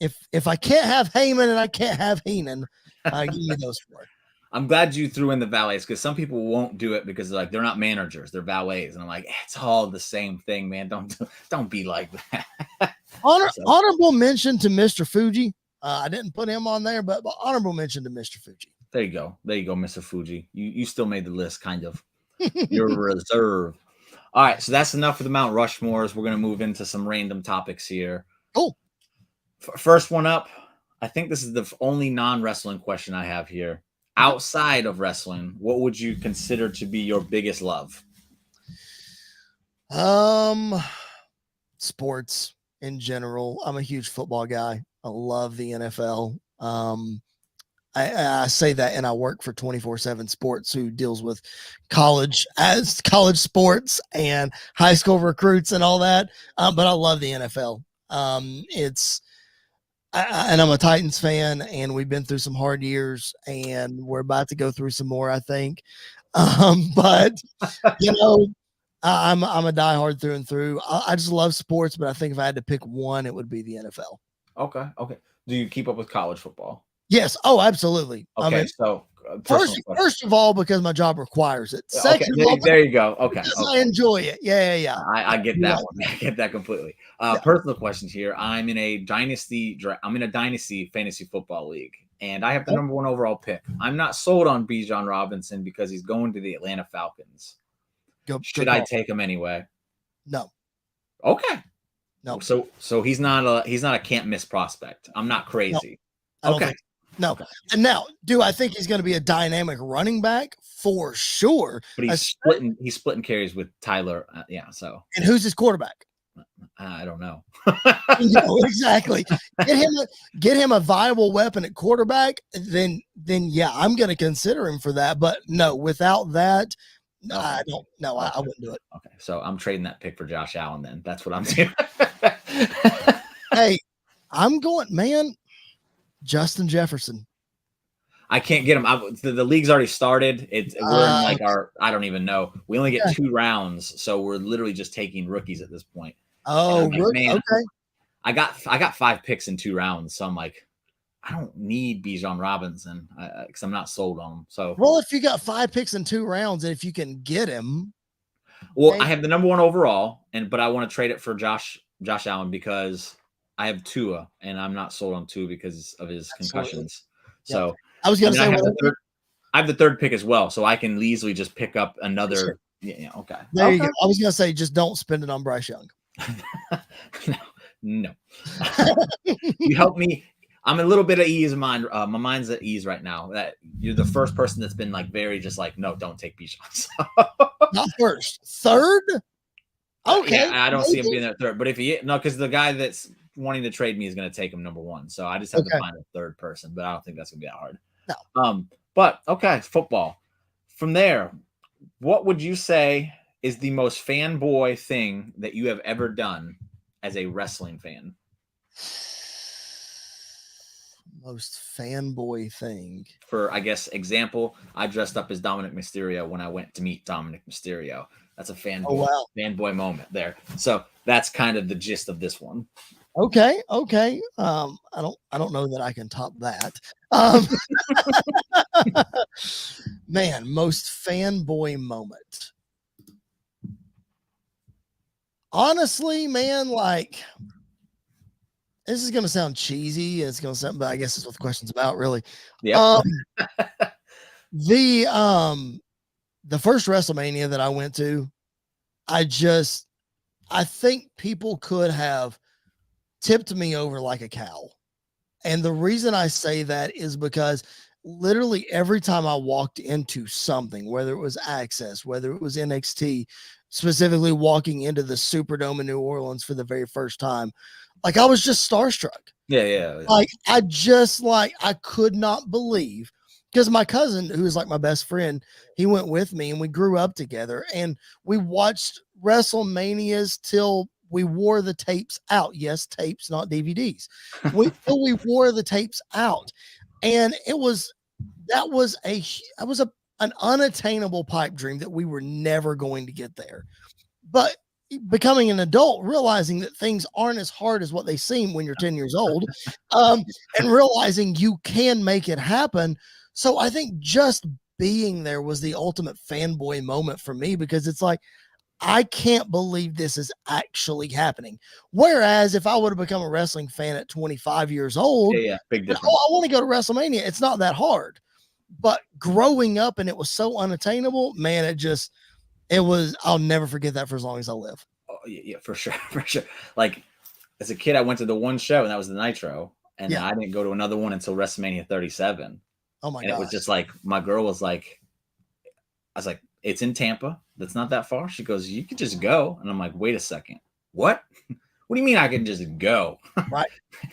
[SPEAKER 2] if I can't have Heyman and I can't have Heenan, give me those four.
[SPEAKER 1] I'm glad you threw in the valets because some people won't do it because they're not managers, they're valets, and I'm like, it's all the same thing, man. Don't be like that.
[SPEAKER 2] Honorable mention to Mr. Fuji. I didn't put him on there, but honorable mention to Mr. Fuji.
[SPEAKER 1] There you go, Mr. Fuji. You still made the list, kind of. You're reserved. All right, so that's enough for the Mount Rushmores. We're gonna move into some random topics here.
[SPEAKER 2] Cool.
[SPEAKER 1] First one up. I think this is the only non-wrestling question I have here. Outside of wrestling, what would you consider to be your biggest love?
[SPEAKER 2] Sports in general. I'm a huge football guy. I love the NFL. I say that, and I work for 24/7 Sports, who deals with college sports and high school recruits and all that. But I love the NFL. And I'm a Titans fan, and we've been through some hard years, and we're about to go through some more, I think. But you know, I'm a diehard through and through. I just love sports, but I think if I had to pick one, it would be the NFL.
[SPEAKER 1] Okay. Okay. Do you keep up with college football?
[SPEAKER 2] Yes. Oh, absolutely. I
[SPEAKER 1] Okay.
[SPEAKER 2] mean,
[SPEAKER 1] So
[SPEAKER 2] first of all, because my job requires it.
[SPEAKER 1] okay.
[SPEAKER 2] Second of all,
[SPEAKER 1] There you go. Okay.
[SPEAKER 2] because
[SPEAKER 1] Okay.
[SPEAKER 2] I enjoy it. Yeah.
[SPEAKER 1] I get
[SPEAKER 2] Yeah.
[SPEAKER 1] that one. I get that completely.
[SPEAKER 2] Yeah.
[SPEAKER 1] Personal questions here. I'm in a dynasty fantasy football league, and I have the number 1 overall pick. I'm not sold on Bijan Robinson because he's going to the Atlanta Falcons. Should I take him anyway?
[SPEAKER 2] No.
[SPEAKER 1] Okay.
[SPEAKER 2] No.
[SPEAKER 1] So he's not a can't miss prospect. I'm not crazy.
[SPEAKER 2] No, okay. No.
[SPEAKER 1] Okay.
[SPEAKER 2] And now, do I think he's going to be a dynamic running back? For sure.
[SPEAKER 1] But he's splitting carries with Tyler. Yeah. So.
[SPEAKER 2] And who's his quarterback?
[SPEAKER 1] I don't know.
[SPEAKER 2] Exactly. Get him a viable weapon at quarterback. Then yeah, I'm going to consider him for that. But no, without that, no, I don't. No, I wouldn't do it.
[SPEAKER 1] Okay, so I'm trading that pick for Josh Allen. Then that's what I'm doing.
[SPEAKER 2] Hey, I'm going, man. Justin Jefferson.
[SPEAKER 1] I can't get him. The league's already started. We're in like I don't even know. We only get 2 rounds, so we're literally just taking rookies at this point.
[SPEAKER 2] Oh, like, man, okay.
[SPEAKER 1] I got 5 picks in 2 rounds, so I'm like, I don't need Bijan Robinson because I'm not sold on him. So,
[SPEAKER 2] well, if you got 5 picks in 2 rounds, and if you can get him,
[SPEAKER 1] well, I have the number 1 overall, but I want to trade it for Josh Allen because I have Tua, and I'm not sold on Tua because of his concussions. Yeah. So
[SPEAKER 2] I was going to say,
[SPEAKER 1] I have the 3rd pick as well, so I can easily just pick up another. Sure. Yeah, okay.
[SPEAKER 2] There you go. I was going to say, just don't spend it on Bryce Young.
[SPEAKER 1] No. You help me. I'm a little bit at ease of mind. My mind's at ease right now. That you're the first person that's been like very just like, no, don't take Bijan.
[SPEAKER 2] Not first, 3rd. Okay.
[SPEAKER 1] Yeah, I don't see him being there 3rd. But if because the guy that's wanting to trade me is going to take him number 1. So I just have to find a 3rd person. But I don't think that's going to be that hard.
[SPEAKER 2] No.
[SPEAKER 1] But okay, football. From there, what would you say is the most fanboy thing that you have ever done as a wrestling fan?
[SPEAKER 2] Most fanboy thing.
[SPEAKER 1] For, I guess, example, I dressed up as Dominic Mysterio when I went to meet Dominic Mysterio. That's a fanboy moment there. So that's kind of the gist of this one.
[SPEAKER 2] Okay. I don't know that I can top that. Man, most fanboy moment. Honestly, man, like, this is going to sound cheesy. It's going to sound, but I guess it's what the question's about, really.
[SPEAKER 1] Yeah.
[SPEAKER 2] The first WrestleMania that I went to, I think people could have tipped me over like a cow. And the reason I say that is because literally every time I walked into something, whether it was Access, whether it was NXT, specifically walking into the Superdome in New Orleans for the very first time, like I was just starstruck.
[SPEAKER 1] Yeah.
[SPEAKER 2] Like I could not believe, because my cousin, who is like my best friend, he went with me and we grew up together and we watched WrestleManias till we wore the tapes out. Yes, tapes, not DVDs. We wore the tapes out. And that was an unattainable pipe dream that we were never going to get there. But becoming an adult, realizing that things aren't as hard as what they seem when you're 10 years old, and realizing you can make it happen. So I think just being there was the ultimate fanboy moment for me, because it's like, I can't believe this is actually happening. Whereas if I would have become a wrestling fan at 25 years old,
[SPEAKER 1] big difference.
[SPEAKER 2] I want to go to WrestleMania. It's not that hard. But growing up and it was so unattainable, man, I'll never forget that for as long as I live.
[SPEAKER 1] Oh, yeah, for sure. For sure. Like as a kid, I went to the one show and that was the Nitro. And I didn't go to another one until WrestleMania 37.
[SPEAKER 2] Oh my God.
[SPEAKER 1] And it was just like, my girl was like, I was like, it's in Tampa. That's not that far. She goes, you could just go. And I'm like, wait a second. What? What do you mean I can just go?
[SPEAKER 2] Right.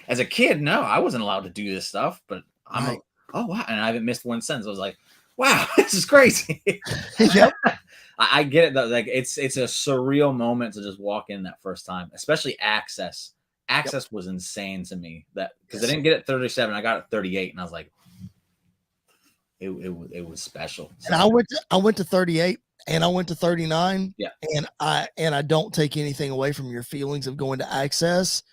[SPEAKER 1] As a kid, no, I wasn't allowed to do this stuff, but I'm oh wow, and I haven't missed one since. I was like, wow, this is crazy.
[SPEAKER 2] Yep.
[SPEAKER 1] I get it though. Like it's a surreal moment to just walk in that first time, especially Access. Access was insane to me that because I didn't get it 37, I got it 38, and I was like, it was special. So,
[SPEAKER 2] And I went to 38 and I went to 39.
[SPEAKER 1] Yeah.
[SPEAKER 2] And I don't take anything away from your feelings of going to Access,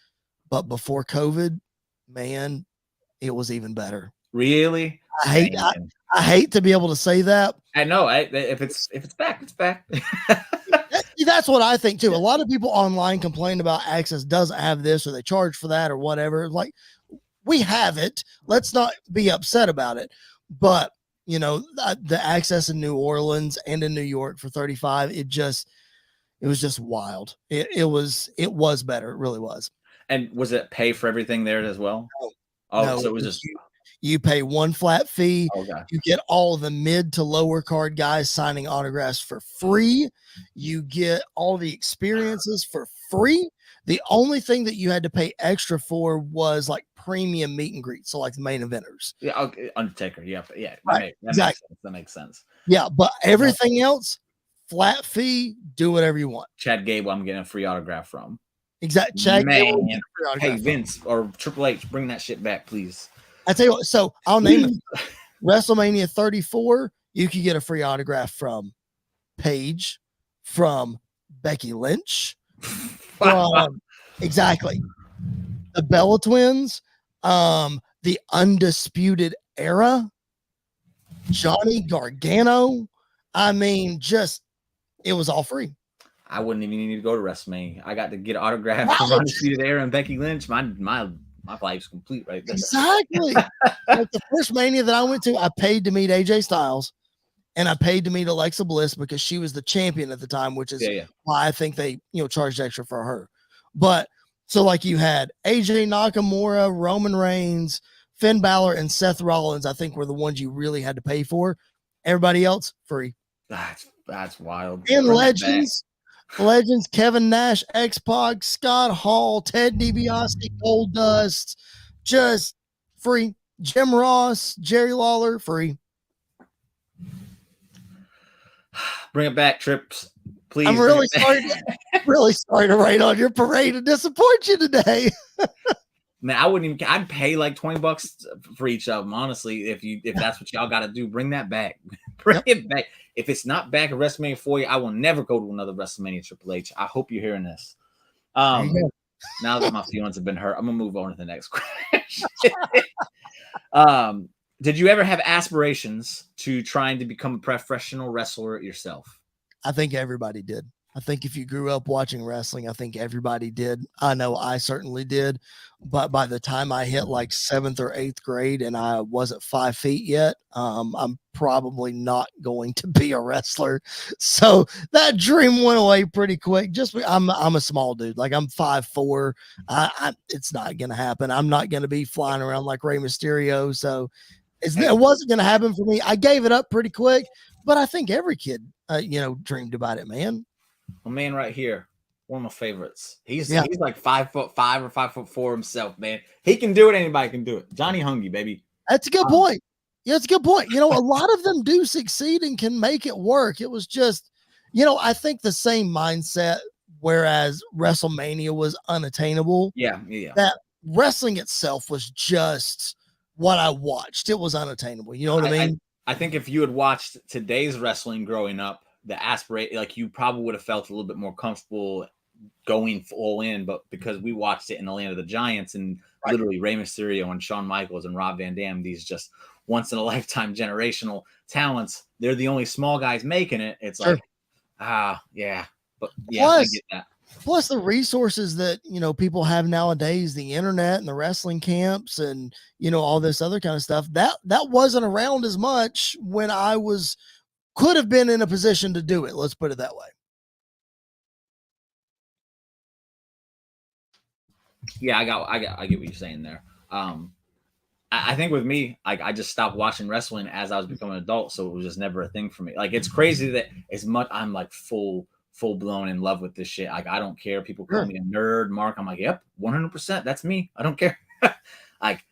[SPEAKER 2] but before COVID, man, it was even better.
[SPEAKER 1] really,
[SPEAKER 2] I hate to be able to say that.
[SPEAKER 1] I know. If it's back, it's back.
[SPEAKER 2] That's what I think too. A lot of people online complain about Access doesn't have this or they charge for that or whatever. Like, we have it. Let's not be upset about it. But you know, the Access in New Orleans and in New York for 35, it was just wild. It was better. It really was.
[SPEAKER 1] And was it pay for everything there as well?
[SPEAKER 2] No,
[SPEAKER 1] Oh,
[SPEAKER 2] no,
[SPEAKER 1] so it was just
[SPEAKER 2] you pay one flat fee.
[SPEAKER 1] okay.
[SPEAKER 2] You get all the mid to lower card guys signing autographs for free. You get all the experiences for free. The only thing that you had to pay extra for was like premium meet and greet. So like the main eventers.
[SPEAKER 1] Yeah, okay. Undertaker. Yeah, yeah.
[SPEAKER 2] Right.
[SPEAKER 1] That makes sense.
[SPEAKER 2] Yeah, but everything else, flat fee, do whatever you want.
[SPEAKER 1] Chad Gable, I'm getting a free autograph from.
[SPEAKER 2] Exactly. Chad
[SPEAKER 1] Man.
[SPEAKER 2] Gable,
[SPEAKER 1] Hey, Vince or Triple H, bring that shit back, please.
[SPEAKER 2] I tell you what, so I'll name it. WrestleMania 34, you could get a free autograph from Paige, from Becky Lynch, from exactly the Bella Twins, the Undisputed Era, Johnny Gargano. I mean, just it was all free.
[SPEAKER 1] I wouldn't even need to go to WrestleMania. I got to get autographs from Undisputed Era and Becky Lynch. My life's complete right there.
[SPEAKER 2] Exactly. Like the first Mania that I went to, I paid to meet AJ Styles and I paid to meet Alexa Bliss because she was the champion at the time, which is why I think they, charged extra for her. But so like you had AJ Nakamura, Roman Reigns, Finn Balor, and Seth Rollins, I think were the ones you really had to pay for. Everybody else, free.
[SPEAKER 1] That's wild.
[SPEAKER 2] And Legends, Kevin Nash, X-Pac, Scott Hall, Ted DiBiase, Goldust, just free. Jim Ross, Jerry Lawler, free.
[SPEAKER 1] Bring it back, Trips, please.
[SPEAKER 2] I'm really sorry to rain on your parade and disappoint you today.
[SPEAKER 1] Man, I wouldn't even. I'd pay like $20 for each of them, honestly. If that's what y'all got to do, bring that back. Bring it back. If it's not back at WrestleMania 40, I will never go to another WrestleMania Triple H. I hope you're hearing this. Now that my feelings have been hurt, I'm gonna move on to the next question. Did you ever have aspirations to trying to become a professional wrestler yourself?
[SPEAKER 2] I think everybody did. I think if you grew up watching wrestling, I think everybody did. I know I certainly did. But by the time I hit like 7th or 8th grade and I wasn't 5 feet yet, I'm probably not going to be a wrestler. So that dream went away pretty quick. I'm a small dude. Like I'm 5'4". It's not going to happen. I'm not going to be flying around like Rey Mysterio. So it wasn't going to happen for me. I gave it up pretty quick, but I think every kid, dreamed about it, man.
[SPEAKER 1] A man right here, one of my favorites. He's like 5'5" or 5'4" himself, man. He can do it. Anybody can do it. Johnny Hungy, baby.
[SPEAKER 2] That's a good point. Yeah, it's a good point. A lot of them do succeed and can make it work. It was just, I think the same mindset, whereas WrestleMania was unattainable.
[SPEAKER 1] Yeah.
[SPEAKER 2] That wrestling itself was just what I watched. It was unattainable. You know what I mean?
[SPEAKER 1] I think if you had watched today's wrestling growing up, you probably would have felt a little bit more comfortable going full in, but because we watched it in the land of the giants and literally Rey Mysterio and Shawn Michaels and Rob Van Dam, these just once in a lifetime generational talents, they're the only small guys making it. It's like, yeah, but yeah, I get that.
[SPEAKER 2] Plus the resources that, people have nowadays, the internet and the wrestling camps and, all this other kind of stuff that wasn't around as much when I could have been in a position to do it. Let's put it that way.
[SPEAKER 1] Yeah, I get what you're saying there. I think with me, I just stopped watching wrestling as I was becoming an adult, so it was just never a thing for me. Like it's crazy that as much I'm like full blown in love with this shit. Like I don't care. People call me a nerd, Mark. I'm like, yep, 100%. That's me. I don't care. Like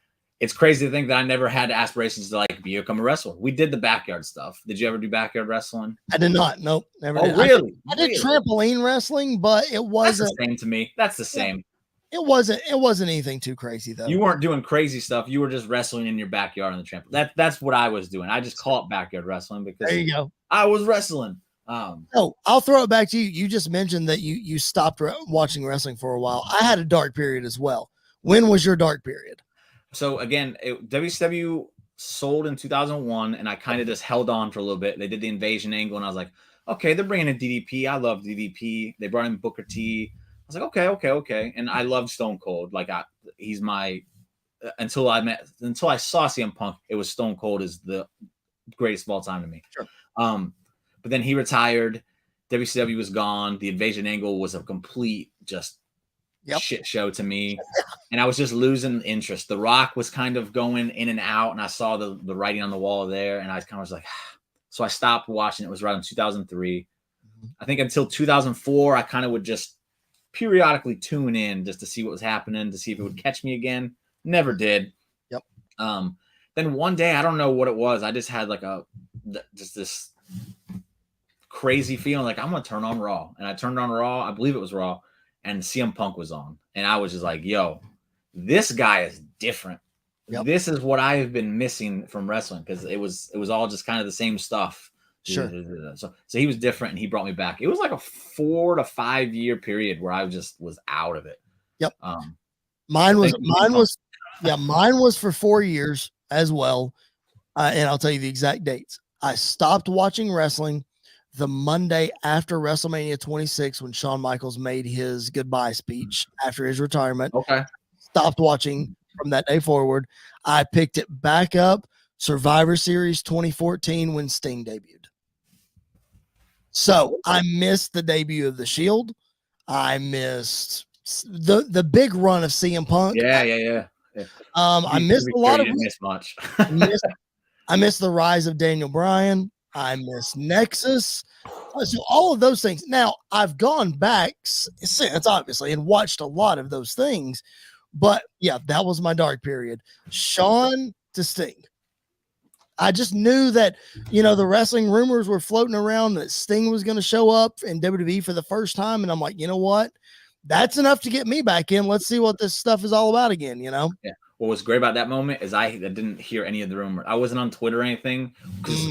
[SPEAKER 1] it's crazy to think that I never had aspirations to like become a wrestler. We did the backyard stuff. Did you ever do backyard wrestling?
[SPEAKER 2] I did not. Nope, never
[SPEAKER 1] Oh,
[SPEAKER 2] did.
[SPEAKER 1] really?
[SPEAKER 2] I did trampoline wrestling, but it
[SPEAKER 1] That's the
[SPEAKER 2] wasn't.
[SPEAKER 1] same to me. That's the same.
[SPEAKER 2] It wasn't anything too crazy though.
[SPEAKER 1] You weren't doing crazy stuff. You were just wrestling in your backyard on the trampoline. That's what I was doing. I just call it backyard wrestling because
[SPEAKER 2] There you go.
[SPEAKER 1] I was wrestling.
[SPEAKER 2] Oh, I'll throw it back to you. You just mentioned that you stopped watching wrestling for a while. I had a dark period as well. When was your dark period?
[SPEAKER 1] So again, WCW sold in 2001, and I kind of just held on for a little bit. They did the invasion angle, and I was like, okay, they're bringing in DDP. I love DDP. They brought in Booker T. I was like, okay. And I loved Stone Cold. Like he's my until I saw CM Punk, it was Stone Cold is the greatest of all time to me.
[SPEAKER 2] Sure.
[SPEAKER 1] But then he retired. WCW was gone. The invasion angle was a complete just shit show to me. And I was just losing interest. The Rock was kind of going in and out, and I saw the writing on the wall there, and I kind of was like, so I stopped watching. It was right in 2003. I think until 2004, I kind of would just periodically tune in just to see what was happening, to see if it would catch me again. Never did.
[SPEAKER 2] Yep.
[SPEAKER 1] Then one day, I don't know what it was. I just had like just this crazy feeling like I'm going to turn on Raw. And I turned on Raw. I believe it was Raw. And CM Punk was on. And I was just like, yo, this guy is different. Yep. This is what I have been missing from wrestling because it was all just kind of the same stuff.
[SPEAKER 2] Sure.
[SPEAKER 1] So he was different and he brought me back. It was like a 4 to 5 year period where I just was out of it.
[SPEAKER 2] Yep. Mine was for 4 years as well. And I'll tell you the exact dates. I stopped watching wrestling the Monday after WrestleMania 26 when Shawn Michaels made his goodbye speech after his retirement.
[SPEAKER 1] Okay.
[SPEAKER 2] Stopped watching from that day forward. I picked it back up Survivor Series 2014 when Sting debuted. So I missed the debut of The Shield. I missed the big run of CM Punk.
[SPEAKER 1] Yeah.
[SPEAKER 2] I missed a lot of
[SPEAKER 1] miss much.
[SPEAKER 2] I missed the rise of Daniel Bryan. I miss Nexus. So all of those things. Now I've gone back since obviously and watched a lot of those things, but yeah, that was my dark period. Shawn to Sting. I just knew that, the wrestling rumors were floating around that Sting was going to show up in WWE for the first time. And I'm like, you know what? That's enough to get me back in. Let's see what this stuff is all about again, Yeah.
[SPEAKER 1] What was great about that moment is I didn't hear any of the rumors. I wasn't on Twitter or anything because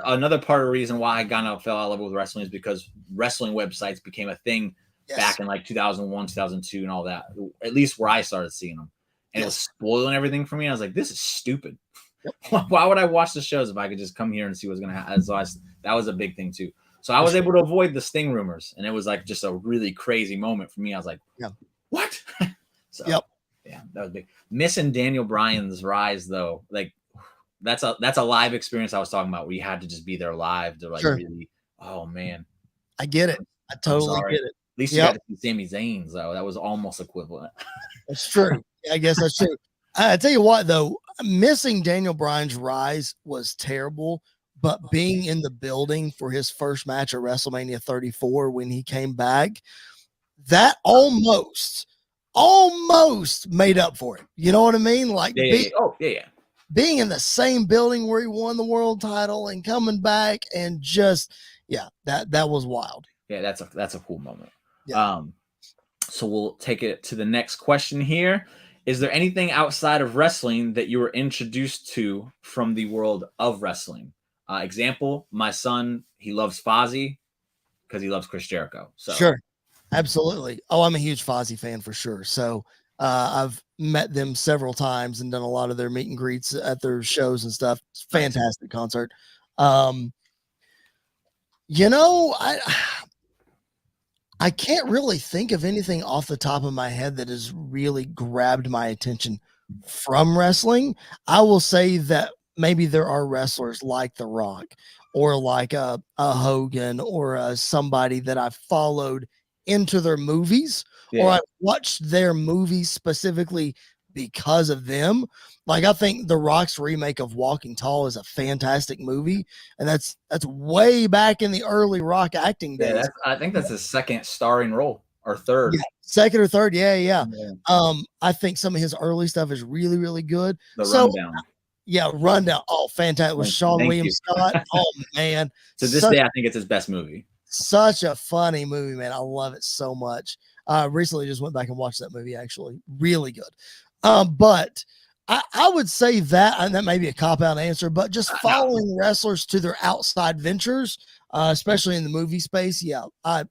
[SPEAKER 1] another part of the reason why I kind of fell out of love with wrestling is because wrestling websites became a thing back in like 2001, 2002 and all that, at least where I started seeing them. And it was spoiling everything for me. I was like, this is stupid. Yep. Why would I watch the shows if I could just come here and see what's going to happen? So that was a big thing too. So I was able to avoid the Sting rumors, and it was like just a really crazy moment for me. I was like, what? So, yeah, that was big. Missing Daniel Bryan's rise though, like that's a live experience I was talking about where you had to just be there live to really, oh man.
[SPEAKER 2] I get it. I totally get it.
[SPEAKER 1] At least you got to see Sami Zayn, though. That was almost equivalent.
[SPEAKER 2] That's true. I guess that's true. I tell you what, though, missing Daniel Bryan's rise was terrible, but being in the building for his first match at WrestleMania 34 when he came back, that almost made up for it. You know what I mean? Like, being in the same building where he won the world title and coming back and just, that was wild.
[SPEAKER 1] Yeah, that's a cool moment. Yeah. So we'll take it to the next question here. Is there anything outside of wrestling that you were introduced to from the world of wrestling? Example, my son, he loves Fozzy because he loves Chris Jericho. So.
[SPEAKER 2] Sure. Absolutely. Oh, I'm a huge Fozzy fan for sure. So I've met them several times and done a lot of their meet and greets at their shows and stuff. It's a fantastic concert. I can't really think of anything off the top of my head that has really grabbed my attention from wrestling. I will say that maybe there are wrestlers like The Rock or like a Hogan or somebody that I've followed into their movies or I've watched their movies specifically because of them. Like, I think The Rock's remake of Walking Tall is a fantastic movie, and that's way back in the early Rock acting days.
[SPEAKER 1] I think that's his second starring role or third.
[SPEAKER 2] Second or third, yeah.
[SPEAKER 1] Yeah.
[SPEAKER 2] I think some of his early stuff is really, really good.
[SPEAKER 1] The
[SPEAKER 2] So
[SPEAKER 1] Rundown.
[SPEAKER 2] yeah, Rundown. Oh, fantastic. With Sean
[SPEAKER 1] Thank
[SPEAKER 2] William
[SPEAKER 1] you.
[SPEAKER 2] Scott. Oh man.
[SPEAKER 1] To this day, I think it's his best movie.
[SPEAKER 2] Such a funny movie, man. I love it so much. Recently just went back and watched that movie, actually. Really good. But I would say that, and that may be a cop-out answer, but just following wrestlers to their outside ventures, especially in the movie space, yeah,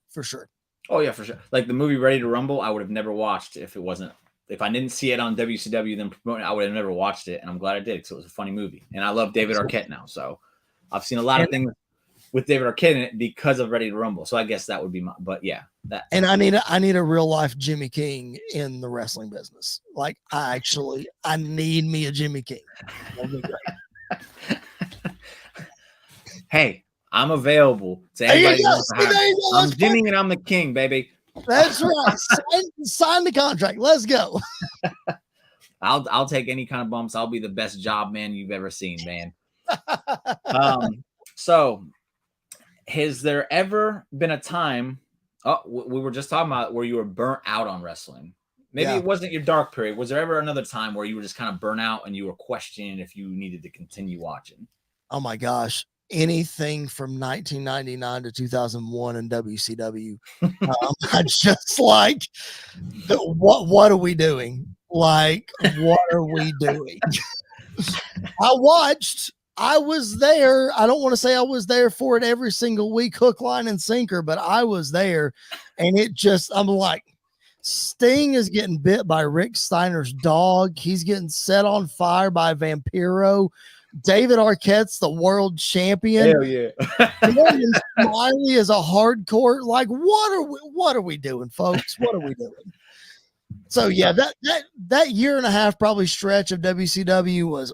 [SPEAKER 2] for sure.
[SPEAKER 1] Oh yeah, for sure. Like the movie Ready to Rumble, I would have never watched if I didn't see it on WCW then promoting, I would have never watched it, and I'm glad I did because it was a funny movie. And I love David Arquette now, so I've seen a lot of things with David Arquette in it because of Ready to Rumble. So I guess that would be my. But yeah, that.
[SPEAKER 2] And I need a real life Jimmy King in the wrestling business. Like I need me a Jimmy King. That'd be great.
[SPEAKER 1] Hey, I'm available to anybody. I'm Jimmy and I'm the king, baby.
[SPEAKER 2] That's right. Sign the contract. Let's go.
[SPEAKER 1] I'll take any kind of bumps. I'll be the best job man you've ever seen, man. So has there ever been a time? Oh, we were just talking about where you were burnt out on wrestling. Maybe it wasn't your dark period. Was there ever another time where you were just kind of burnt out and you were questioning if you needed to continue watching?
[SPEAKER 2] Oh my gosh. Anything from 1999 to 2001 in WCW. I just like, what are we doing? Like, what are we doing? I was there. I don't want to say I was there for it every single week, hook, line, and sinker, but I was there. And I'm like, Sting is getting bit by Rick Steiner's dog. He's getting set on fire by Vampiro. David Arquette's the world champion.
[SPEAKER 1] Hell yeah.
[SPEAKER 2] Smiley is a hardcore. Like, what are we doing, folks? What are we doing? So yeah, that year and a half probably stretch of WCW was,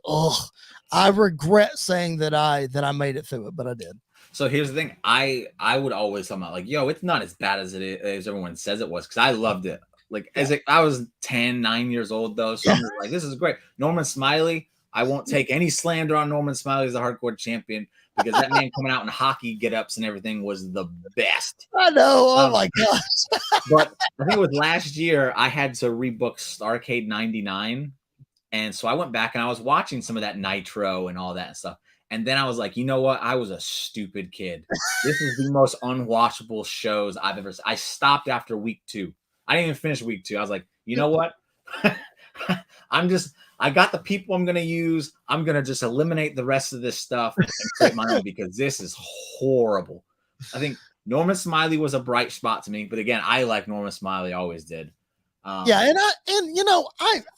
[SPEAKER 2] I regret saying that I made it through it, but I did.
[SPEAKER 1] So here's the thing. I would always talk about like, yo, it's not as bad as everyone says it was, because I loved it. Like I was 9 years old though. So I'm like, this is great. Norman Smiley. I won't take any slander on Norman Smiley as a hardcore champion, because that man coming out in hockey get-ups and everything was the best.
[SPEAKER 2] I know. Oh my gosh.
[SPEAKER 1] But I think it was last year I had to rebook Starrcade 99. And so I went back and I was watching some of that Nitro and all that stuff. And then I was like, you know what? I was a stupid kid. This is the most unwatchable shows I've ever seen. I stopped after week 2. I didn't even finish week 2. I was like, you know what? I got the people I'm going to use. I'm going to just eliminate the rest of this stuff and create my own, because this is horrible. I think Norman Smiley was a bright spot to me. But again, I like Norman Smiley. Always did.
[SPEAKER 2] And I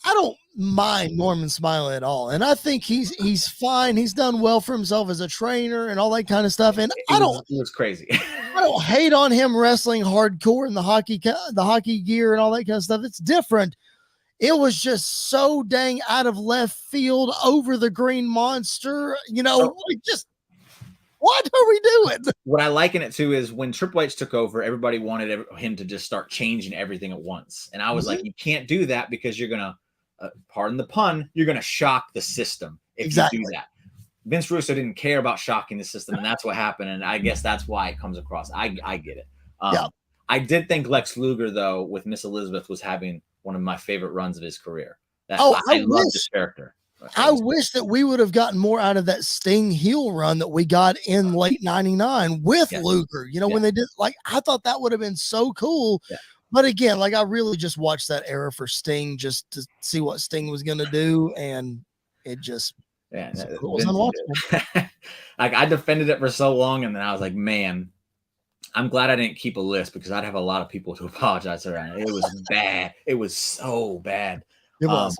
[SPEAKER 2] don't mind Norman Smiley at all. And I think he's fine. He's done well for himself as a trainer and all that kind of stuff. And
[SPEAKER 1] it was crazy.
[SPEAKER 2] I don't hate on him wrestling hardcore in the hockey gear and all that kind of stuff. It's different. It was just so dang out of left field, over the green monster. What are we doing?
[SPEAKER 1] What I liken it to is when Triple H took over, everybody wanted him to just start changing everything at once. And I was like, you can't do that, because you're going to, pardon the pun, you're going to shock the system if you do that. Vince Russo didn't care about shocking the system, and that's what happened. And I guess that's why it comes across. I get it. I did think Lex Luger, though, with Miss Elizabeth, was having one of my favorite runs of his career. I love this character.
[SPEAKER 2] I wish that we would have gotten more out of that Sting heel run that we got in late 99 with Luger. When they did, like, I thought that would have been so cool. Yeah. But again, like, I really just watched that era for Sting just to see what Sting was going to do. And it just was unwatchable.
[SPEAKER 1] Like, I defended it for so long. And then I was like, man, I'm glad I didn't keep a list, because I'd have a lot of people to apologize around it. It was bad. It was so bad.
[SPEAKER 2] It was.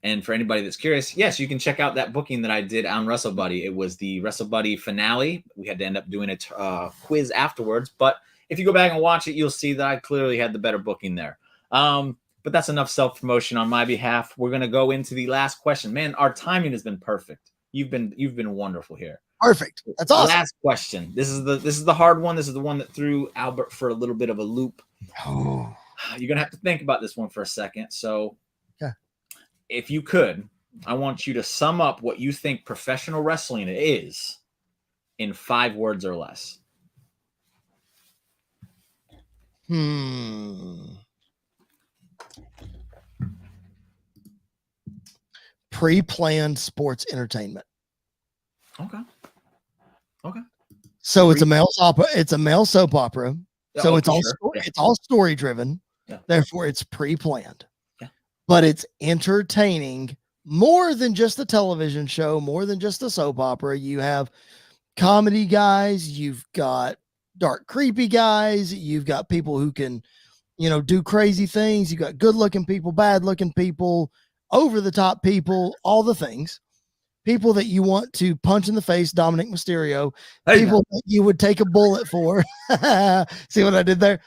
[SPEAKER 1] And for anybody that's curious, yes, you can check out that booking that I did on Wrestlebuddy. It was the Wrestlebuddy finale. We had to end up doing a quiz afterwards. But if you go back and watch it, you'll see that I clearly had the better booking there. But that's enough self-promotion on my behalf. We're going to go into the last question. Man, our timing has been perfect. You've been wonderful here.
[SPEAKER 2] Perfect. That's awesome.
[SPEAKER 1] Last question. This is the hard one. This is the one that threw Albert for a little bit of a loop.
[SPEAKER 2] Oh.
[SPEAKER 1] You're going to have to think about this one for a second. So if you could, I want you to sum up what you think professional wrestling is in 5 words or less.
[SPEAKER 2] Pre-planned sports entertainment.
[SPEAKER 1] Okay.
[SPEAKER 2] So it's a male opera. It's a male soap opera. So it's all it's all story driven.
[SPEAKER 1] Yeah.
[SPEAKER 2] Therefore, it's pre-planned.
[SPEAKER 1] Yeah.
[SPEAKER 2] But it's entertaining more than just a television show, more than just a soap opera. You have comedy guys, you've got dark, creepy guys, you've got people who can, do crazy things. You got good looking people, bad looking people, over the top people, all the things. People that you want to punch in the face, Dominic Mysterio, people that you would take a bullet for. See what I did there?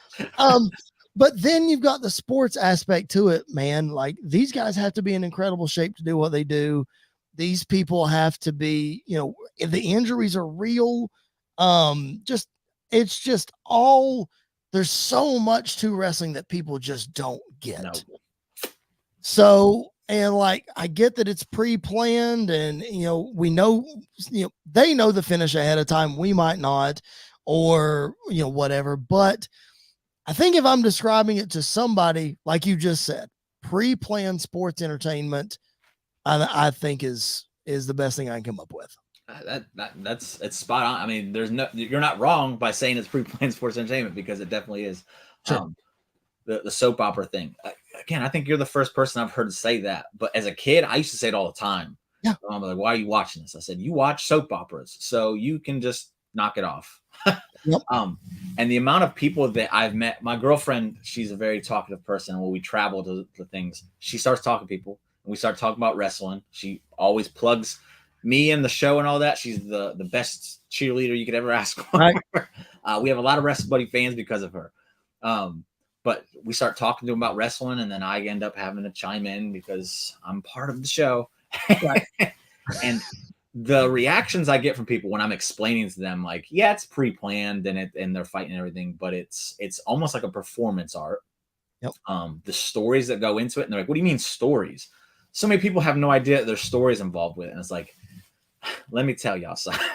[SPEAKER 2] But then you've got the sports aspect to it, man. Like, these guys have to be in incredible shape to do what they do. These people have to be, the injuries are real. It's just all, there's so much to wrestling that people just don't get.
[SPEAKER 1] No.
[SPEAKER 2] So, and like, I get that it's pre-planned and, we know, they know the finish ahead of time. We might not, or, whatever. But I think if I'm describing it to somebody, like you just said, pre-planned sports entertainment, I think is the best thing I can come up with.
[SPEAKER 1] It's spot on. I mean, you're not wrong by saying it's pre-planned sports entertainment, because it definitely is.
[SPEAKER 2] Sure.
[SPEAKER 1] The soap opera thing. Again, I think you're the first person I've heard to say that. But as a kid, I used to say it all the time.
[SPEAKER 2] Yeah.
[SPEAKER 1] Like, why are you watching this? I said, you watch soap operas, so you can just knock it off.
[SPEAKER 2] Yep.
[SPEAKER 1] And the amount of people that I've met, my girlfriend, she's a very talkative person. When we travel to things, she starts talking to people, and we start talking about wrestling. She always plugs me and the show and all that. She's the best cheerleader you could ever ask for.
[SPEAKER 2] Right.
[SPEAKER 1] We have a lot of Wrestlebuddy fans because of her. But we start talking to them about wrestling, and then I end up having to chime in because I'm part of the show.
[SPEAKER 2] Right.
[SPEAKER 1] And the reactions I get from people when I'm explaining to them, like, yeah, it's pre-planned and they're fighting and everything, but it's almost like a performance art.
[SPEAKER 2] Yep.
[SPEAKER 1] The stories that go into it, and they're like, what do you mean stories? So many people have no idea that there's stories involved with it. And it's like, let me tell y'all something.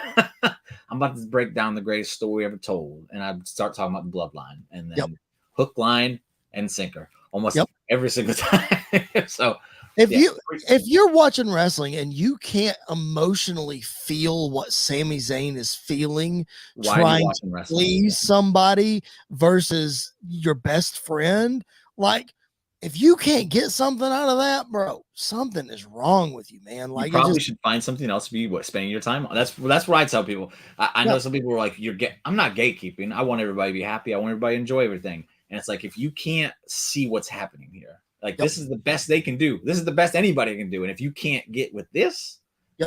[SPEAKER 1] I'm about to break down the greatest story ever told. And I start talking about the bloodline, and then hook, line, and sinker almost every single time. So
[SPEAKER 2] if you're watching wrestling and you can't emotionally feel what Sami Zayn is feeling, trying to please somebody versus your best friend, like, if you can't get something out of that, bro, something is wrong with you, man. Like,
[SPEAKER 1] you probably should find something else to be spending your time on. That's what I tell people. I know some people are like, I'm not gatekeeping. I want everybody to be happy. I want everybody to enjoy everything. And it's like, if you can't see what's happening here, like, this is the best they can do. This is the best anybody can do. And if you can't get with this,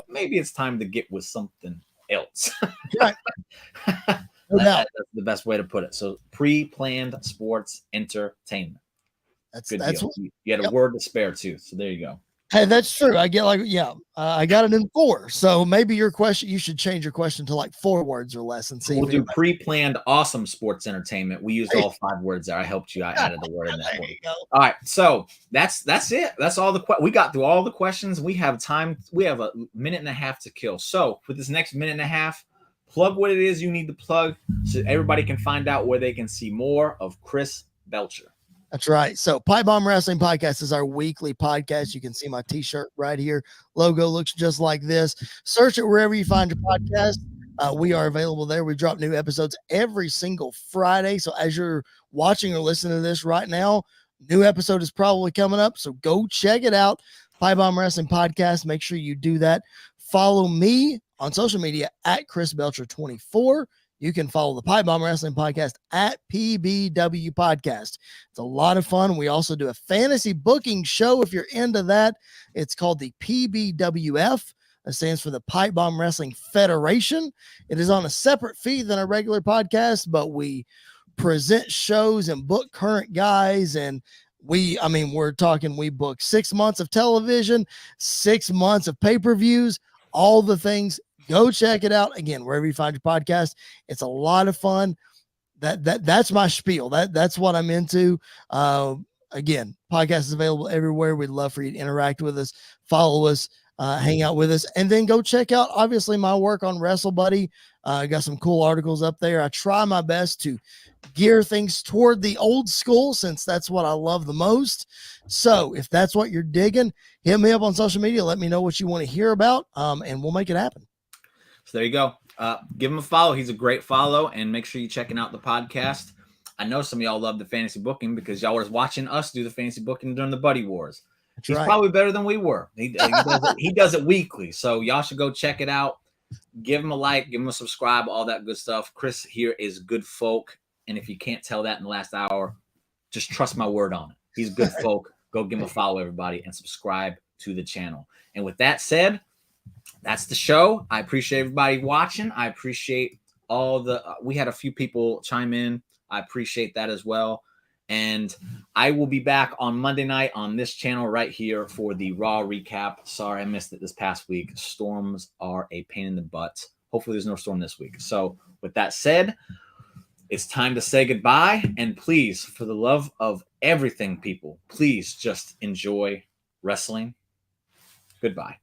[SPEAKER 1] maybe it's time to get with something else.
[SPEAKER 2] Right.
[SPEAKER 1] That's the best way to put it. So pre-planned sports entertainment.
[SPEAKER 2] That's
[SPEAKER 1] what you had a word to spare too. So there you go.
[SPEAKER 2] Hey, that's true. I get I got it in 4. So maybe your question, you should change your question to like 4 words or less and see.
[SPEAKER 1] We'll do pre-planned awesome sports entertainment. We used all 5 words there. I helped you. I added the word in that one. All right. So that's it. That's all we got through all the questions. We have time. We have a minute and a half to kill. So for this next minute and a half, plug what it is you need to plug so everybody can find out where they can see more of Chris Belcher.
[SPEAKER 2] That's right. So Pipe Bomb Wrestling Podcast is our weekly podcast. You can see my t-shirt right here. Logo looks just like this. Search it wherever you find your podcast. We are available there. We drop new episodes every single Friday. So as you're watching or listening to this right now, new episode is probably coming up. So go check it out. Pipe Bomb Wrestling Podcast. Make sure you do that. Follow me on social media at Chris Belcher 24. You can follow the Pipe Bomb Wrestling Podcast at PBW Podcast. It's a lot of fun. We also do a fantasy booking show if you're into that. It's called the PBWF. That stands for the Pipe Bomb Wrestling Federation. It is on a separate feed than a regular podcast, but we present shows and book current guys. And we're talking, we book 6 months of television, 6 months of pay-per-views, all the things. Go check it out. Again, wherever you find your podcast. It's a lot of fun. That's my spiel. That's what I'm into. Again, podcast is available everywhere. We'd love for you to interact with us, follow us, hang out with us, and then go check out obviously my work on WrestleBuddy. I got some cool articles up there. I try my best to gear things toward the old school since that's what I love the most. So if that's what you're digging, hit me up on social media. Let me know what you want to hear about, and we'll make it happen.
[SPEAKER 1] So there you go. Give him a follow. He's a great follow, and make sure you're checking out the podcast. I know some of y'all love the fantasy booking because y'all was watching us do the fantasy booking during the Buddy Wars.
[SPEAKER 2] That's
[SPEAKER 1] He's
[SPEAKER 2] right.
[SPEAKER 1] probably better than we were. He does it weekly. So y'all should go check it out. Give him a like, give him a subscribe, all that good stuff. Chris here is good folk. And if you can't tell that in the last hour, just trust my word on it. He's good folk. Go give him a follow, everybody, and subscribe to the channel. And with that said, that's the show. I appreciate everybody watching. I appreciate all the we had a few people chime in. I appreciate that as well. And I will be back on Monday night on this channel right here for the Raw recap. Sorry I missed it this past week. Storms are a pain in the butt. Hopefully there's no storm this week. So with that said, it's time to say goodbye. And please, for the love of everything, people, please just enjoy wrestling. Goodbye.